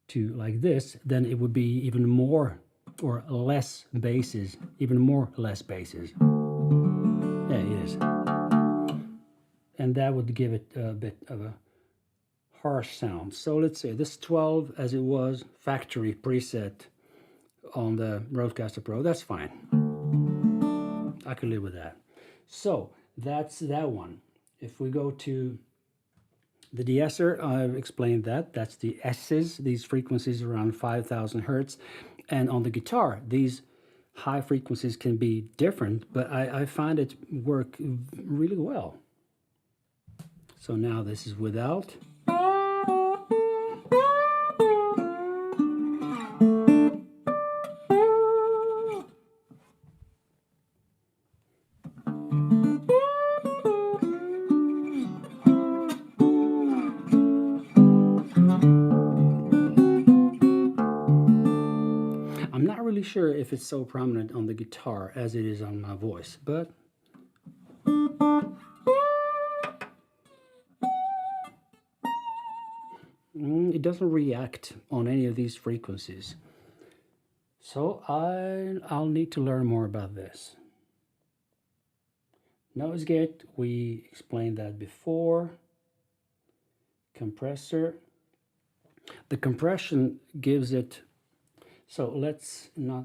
to like this, then it would be even more or less basses, even more less basses. Yeah, it is. And that would give it a bit of a harsh sound. So let's say this 12 as it was, factory preset on the RodeCaster Pro, that's fine. I could live with that. So that's that one. If we go to the de-esser, I've explained that. That's the S's, these frequencies around 5,000 hertz. And on the guitar, these high frequencies can be different, but I find it work really well. So now this is without. I'm not really sure if it's so prominent on the guitar as it is on my voice, but it doesn't react on any of these frequencies. So I'll need to learn more about this. Noise gate, we explained that before. Compressor. The compression gives it, so let's not,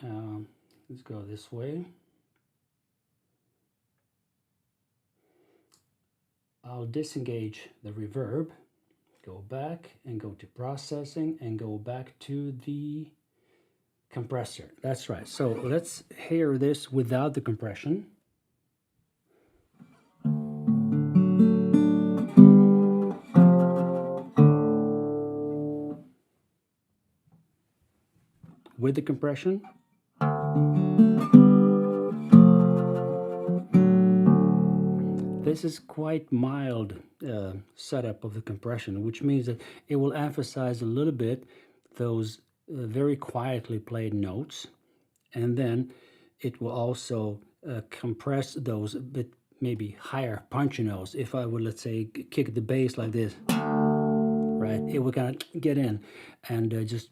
let's go this way. I'll disengage the reverb, go back and go to processing and go back to the compressor. That's right. So let's hear this without the compression. With the compression. This is quite mild setup of the compression, which means that it will emphasize a little bit those very quietly played notes, and then it will also compress those a bit maybe higher punchy notes. If I would, let's say, kick the bass like this, right, it will kind of get in and just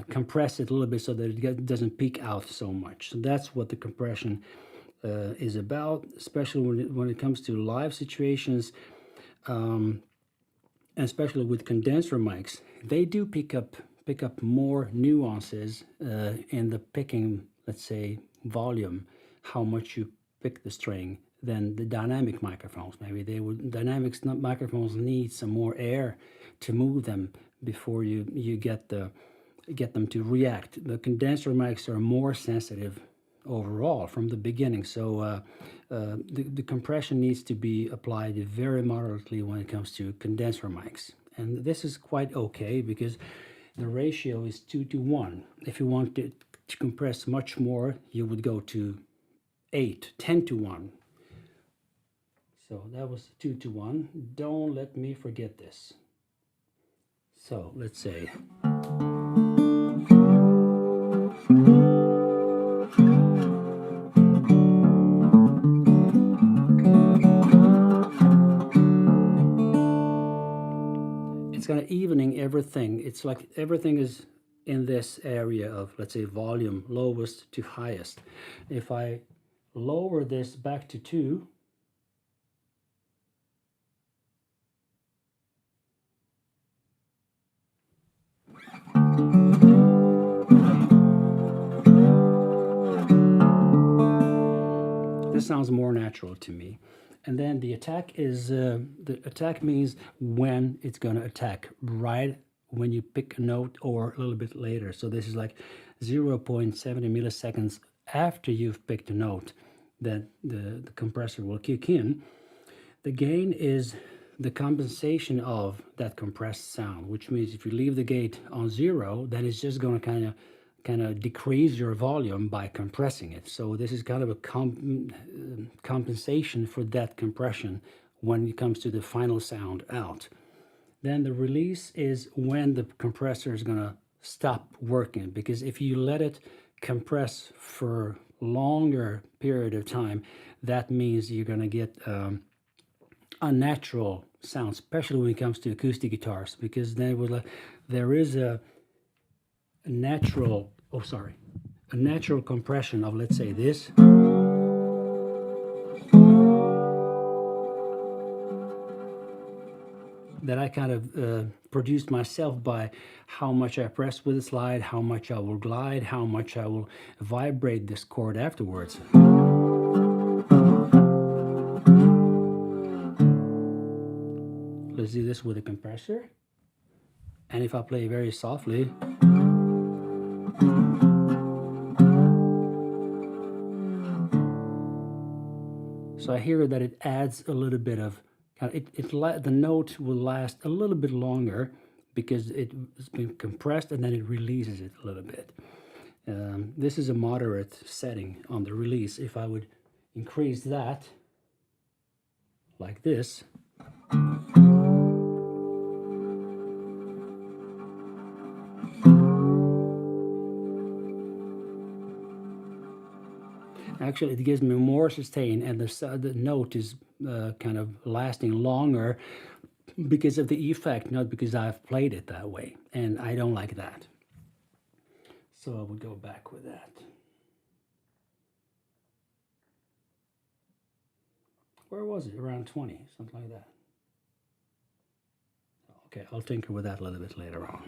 compress it a little bit so that it doesn't peak out so much. So that's what the compression is about, especially when it comes to live situations, and especially with condenser mics. They do pick up more nuances in the picking, let's say, volume, how much you pick the string, than the dynamic microphones. Maybe dynamic microphones need some more air to move them before you get them to react. The condenser mics are more sensitive overall from the beginning. So the compression needs to be applied very moderately when it comes to condenser mics. And this is quite okay because the ratio is 2:1. If you want it to compress much more, you would go to 8, 10:1. So that was 2:1. Don't let me forget this. So let's say it's kind of evening everything. It's like everything is in this area of, let's say, volume, lowest to highest. If I lower this back to 2, this sounds more natural to me. And then the attack is, the attack means when it's going to attack, right when you pick a note or a little bit later. So this is like 0.70 milliseconds after you've picked a note that the compressor will kick in. The gain is the compensation of that compressed sound, which means if you leave the gate on 0, then it's just going to kind of decrease your volume by compressing it. So this is kind of a compensation for that compression when it comes to the final sound out. Then the release is when the compressor is going to stop working, because if you let it compress for longer period of time, that means you're going to get unnatural sound, especially when it comes to acoustic guitars, because there is a natural compression of, let's say, this, that I kind of produced myself by how much I press with the slide, how much I will glide, how much I will vibrate this chord afterwards. Let's do this with a compressor. And if I play very softly, so I hear that it adds a little bit of, the note will last a little bit longer because it's been compressed and then it releases it a little bit. This is a moderate setting on the release. If I would increase that like this, actually it gives me more sustain, and the note is kind of lasting longer because of the effect, not because I've played it that way, and I don't like that. So I would go back with that. Where was it? Around 20, something like that. Okay, I'll tinker with that a little bit later on.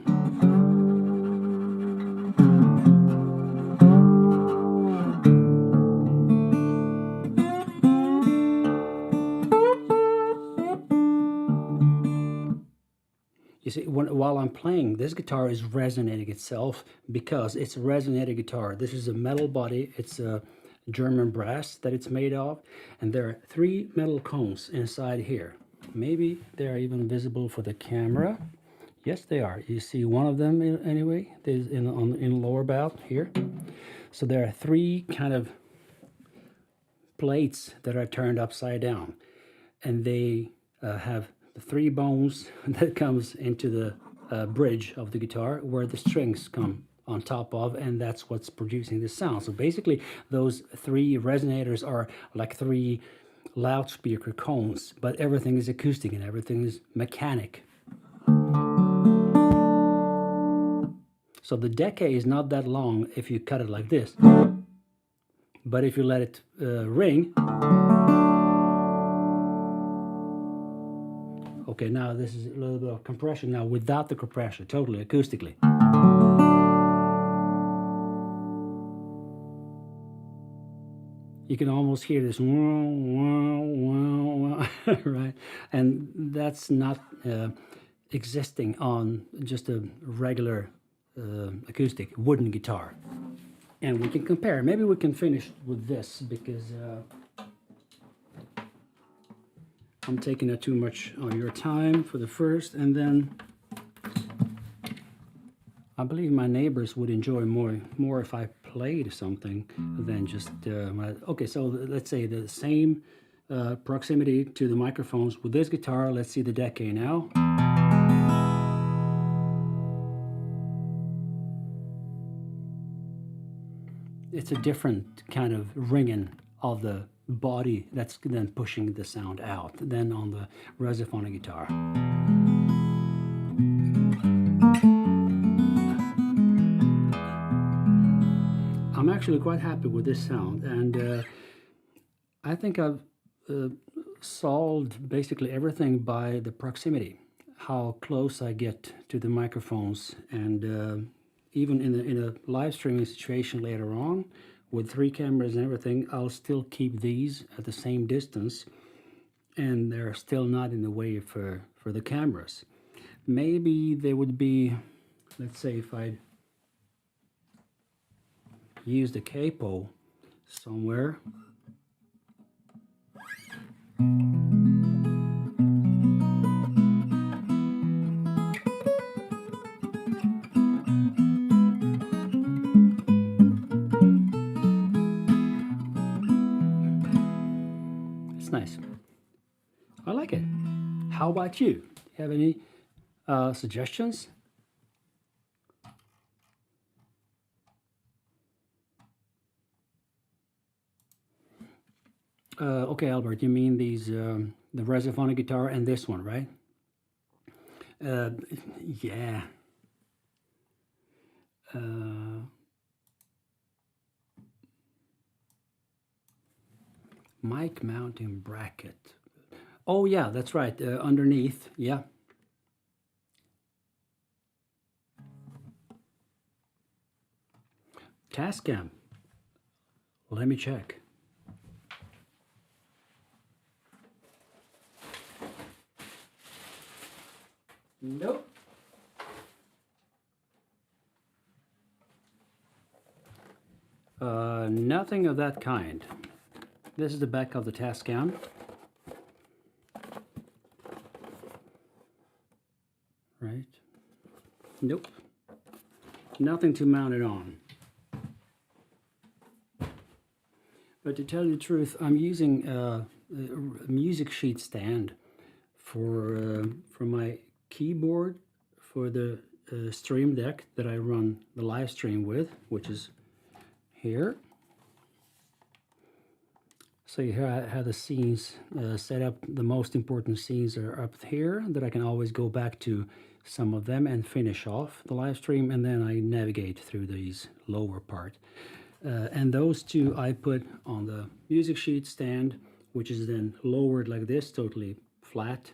You see, while I'm playing, this guitar is resonating itself because it's a resonating guitar. This is a metal body. It's a German brass that it's made of. And there are 3 metal cones inside here. Maybe they're even visible for the camera. Yes, they are. You see one of them anyway. There's in lower bout here. So there are 3 kind of plates that are turned upside down. And they have the 3 bones that comes into the bridge of the guitar where the strings come on top of, and that's what's producing the sound. So basically those 3 resonators are like 3 loudspeaker cones, but everything is acoustic and everything is mechanic. So the decay is not that long if you cut it like this, but if you let it ring. Okay, now this is a little bit of compression now without the compression, totally acoustically. You can almost hear this, right? And that's not existing on just a regular acoustic wooden guitar. and we can compare. Maybe we can finish with this because I'm taking up too much of your time for the first, and then I believe my neighbors would enjoy more if I played something than just okay. So let's say the same proximity to the microphones with this guitar. Let's see the decay now. It's a different kind of ringing of the body that's then pushing the sound out than on the Resophonic guitar. I'm actually quite happy with this sound, and I think I've solved basically everything by the proximity, how close I get to the microphones, and even in a live streaming situation later on with 3 cameras and everything, I'll still keep these at the same distance, and they're still not in the way for the cameras. Maybe they would be, let's say if I use the capo somewhere. It's nice. I like it. How about you? Do you have any suggestions? Okay, Albert, you mean these the Resophonic guitar and this one, right? Yeah. Mic mounting bracket. Oh yeah, that's right. Underneath, yeah. Tascam. Let me check. Nope. Nothing of that kind. This is the back of the Tascam. Right. Nope. Nothing to mount it on. But to tell you the truth, I'm using a music sheet stand for my keyboard for the stream deck that I run the live stream with, which is here. So here I have the scenes set up. The most important scenes are up here that I can always go back to some of them and finish off the live stream, and then I navigate through these lower part. And those two I put on the music sheet stand, which is then lowered like this, totally flat,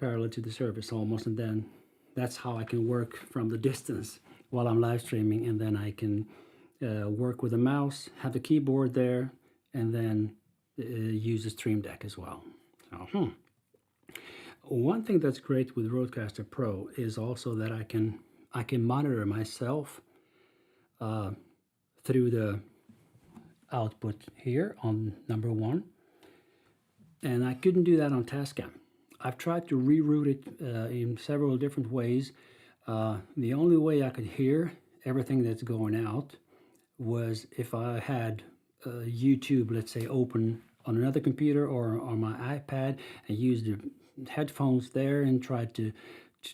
parallel to the surface almost, and then that's how I can work from the distance while I'm live streaming, and then I can work with a mouse, have the keyboard there, and then use the stream deck as well. So, one thing that's great with RodeCaster Pro is also that I can monitor myself through the output here on number 1, and I couldn't do that on Tascam. I've tried to reroute it in several different ways. The only way I could hear everything that's going out was if I had YouTube, let's say, open on another computer or on my iPad, and use the headphones there and try to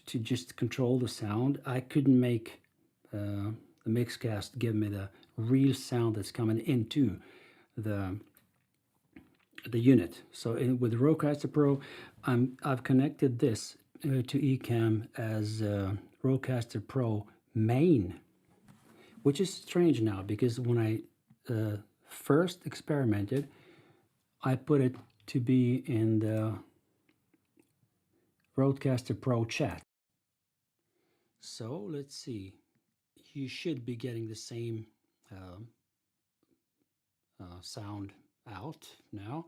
just control the sound. I couldn't make the Mixcast give me the real sound that's coming into the unit. So with RodeCaster Pro, I've connected this to Ecamm as RodeCaster Pro main, which is strange now because when I first experimented, I put it to be in the RodeCaster Pro chat. So let's see, you should be getting the same sound out now,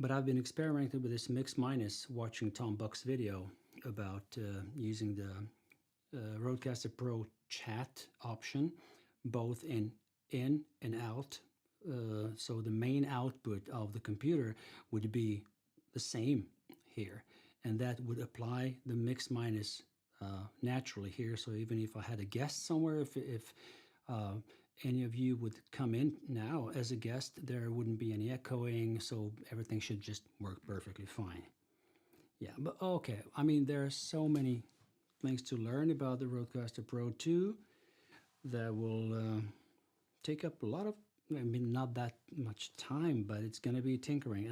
but I've been experimenting with this mix minus, watching Tom Buck's video about using the RodeCaster Pro chat option both in in and out. So the main output of the computer would be the same here, and that would apply the mix minus naturally here. So even if I had a guest somewhere, if any of you would come in now as a guest, there wouldn't be any echoing, so everything should just work perfectly fine. Yeah, but okay, I mean, there are so many things to learn about the RodeCaster Pro II that will take up a lot of, I mean, not that much time, but it's going to be tinkering.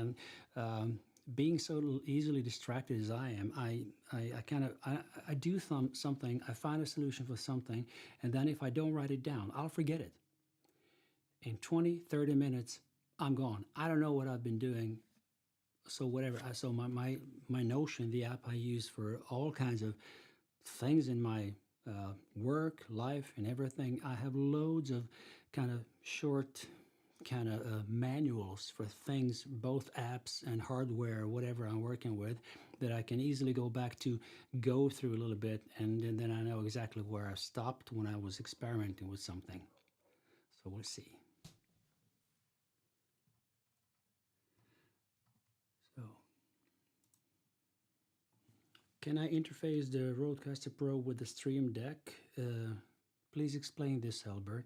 And being so easily distracted as I am, I do something, I find a solution for something, and then if I don't write it down, I'll forget it. In 20, 30 minutes, I'm gone. I don't know what I've been doing. So whatever, so my Notion, the app I use for all kinds of things in my work, life, and everything, I have loads of kind of short kind of manuals for things, both apps and hardware, whatever I'm working with, that I can easily go back to, go through a little bit, and then I know exactly where I stopped when I was experimenting with something. So we'll see. So, can I interface the RodeCaster Pro with the Stream Deck? Please explain this, Albert.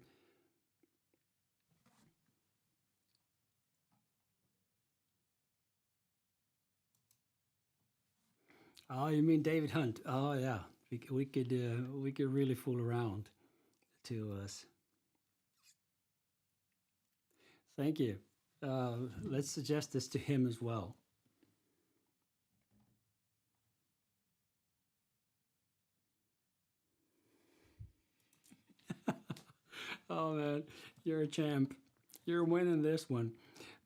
Oh, you mean David Hunt? Oh, yeah. We could really fool around, the two of us. Thank you. Let's suggest this to him as well. Oh man, you're a champ. You're winning this one.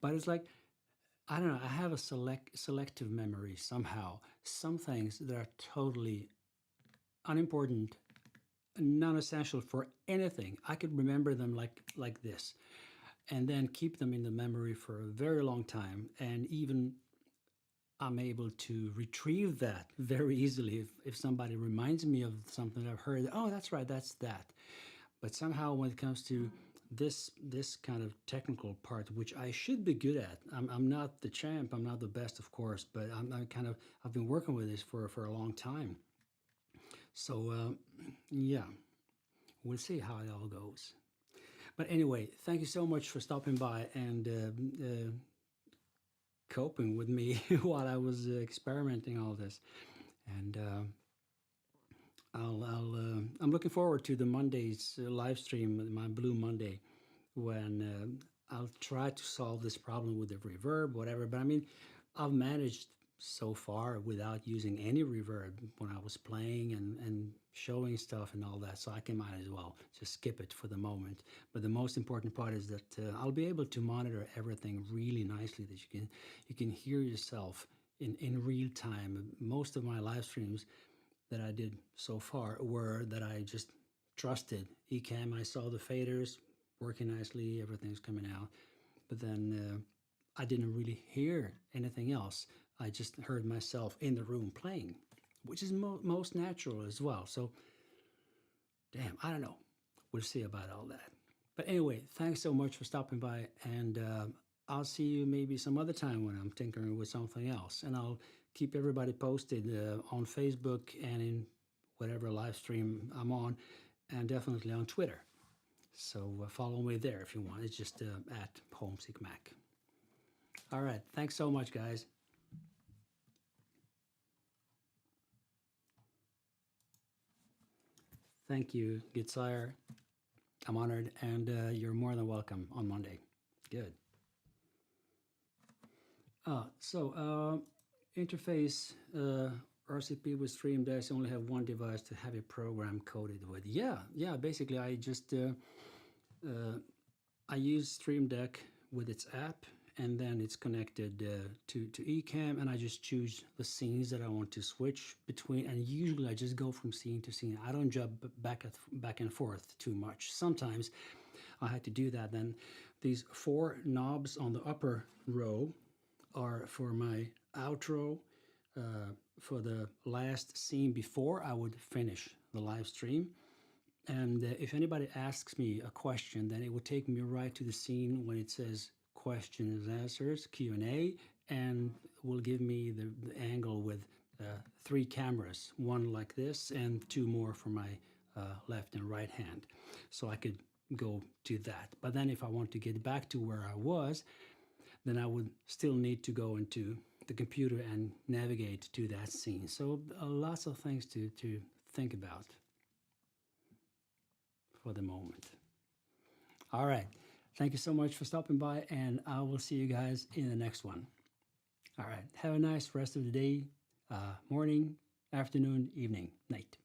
But it's like, I don't know, I have a selective memory somehow. Some things that are totally unimportant, non-essential for anything, I could remember them like this, and then keep them in the memory for a very long time, and even I'm able to retrieve that very easily if somebody reminds me of something I've heard. Oh, that's right, that's that. But somehow when it comes to this kind of technical part, which I should be good at, I'm not the champ, I'm not the best, of course, but I've been working with this for a long time. So yeah, we'll see how it all goes. But anyway, thank you so much for stopping by and coping with me while I was experimenting all this. And I'm looking forward to the Monday's live stream, my Blue Monday, when I'll try to solve this problem with the reverb, whatever. But I mean, I've managed so far without using any reverb when I was playing and showing stuff and all that, so I can might as well just skip it for the moment. But the most important part is that I'll be able to monitor everything really nicely, that you can hear yourself in real time. Most of my live streams that I did so far were that I just trusted Ecamm. I saw the faders working nicely, everything's coming out, but then I didn't really hear anything else. I just heard myself in the room playing, which is most natural as well. So, damn, I don't know. We'll see about all that. But anyway, thanks so much for stopping by, and I'll see you maybe some other time when I'm tinkering with something else. And I'll keep everybody posted on Facebook and in whatever live stream I'm on, and definitely on Twitter. So follow me there if you want. It's just at Homesick Mac. All right. Thanks so much, guys. Thank you, good sire. I'm honored, and you're more than welcome on Monday. Good. Interface RCP with Stream Decks, only have one device to have a program coded with. Yeah. Basically, I just I use Stream Deck with its app, and then it's connected to Ecamm, and I just choose the scenes that I want to switch between, and usually I just go from scene to scene. I don't jump back and forth too much. Sometimes I had to do that. Then these 4 knobs on the upper row are for my outro, for the last scene before I would finish the live stream. And if anybody asks me a question, then it will take me right to the scene when it says questions and answers, Q&A, and will give me the angle with 3 cameras, one like this and 2 more for my left and right hand. So I could go to that. But then if I want to get back to where I was, then I would still need to go into the computer and navigate to that scene. So lots of things to think about for the moment. All right. Thank you so much for stopping by, and I will see you guys in the next one. All right. Have a nice rest of the day, morning, afternoon, evening, night.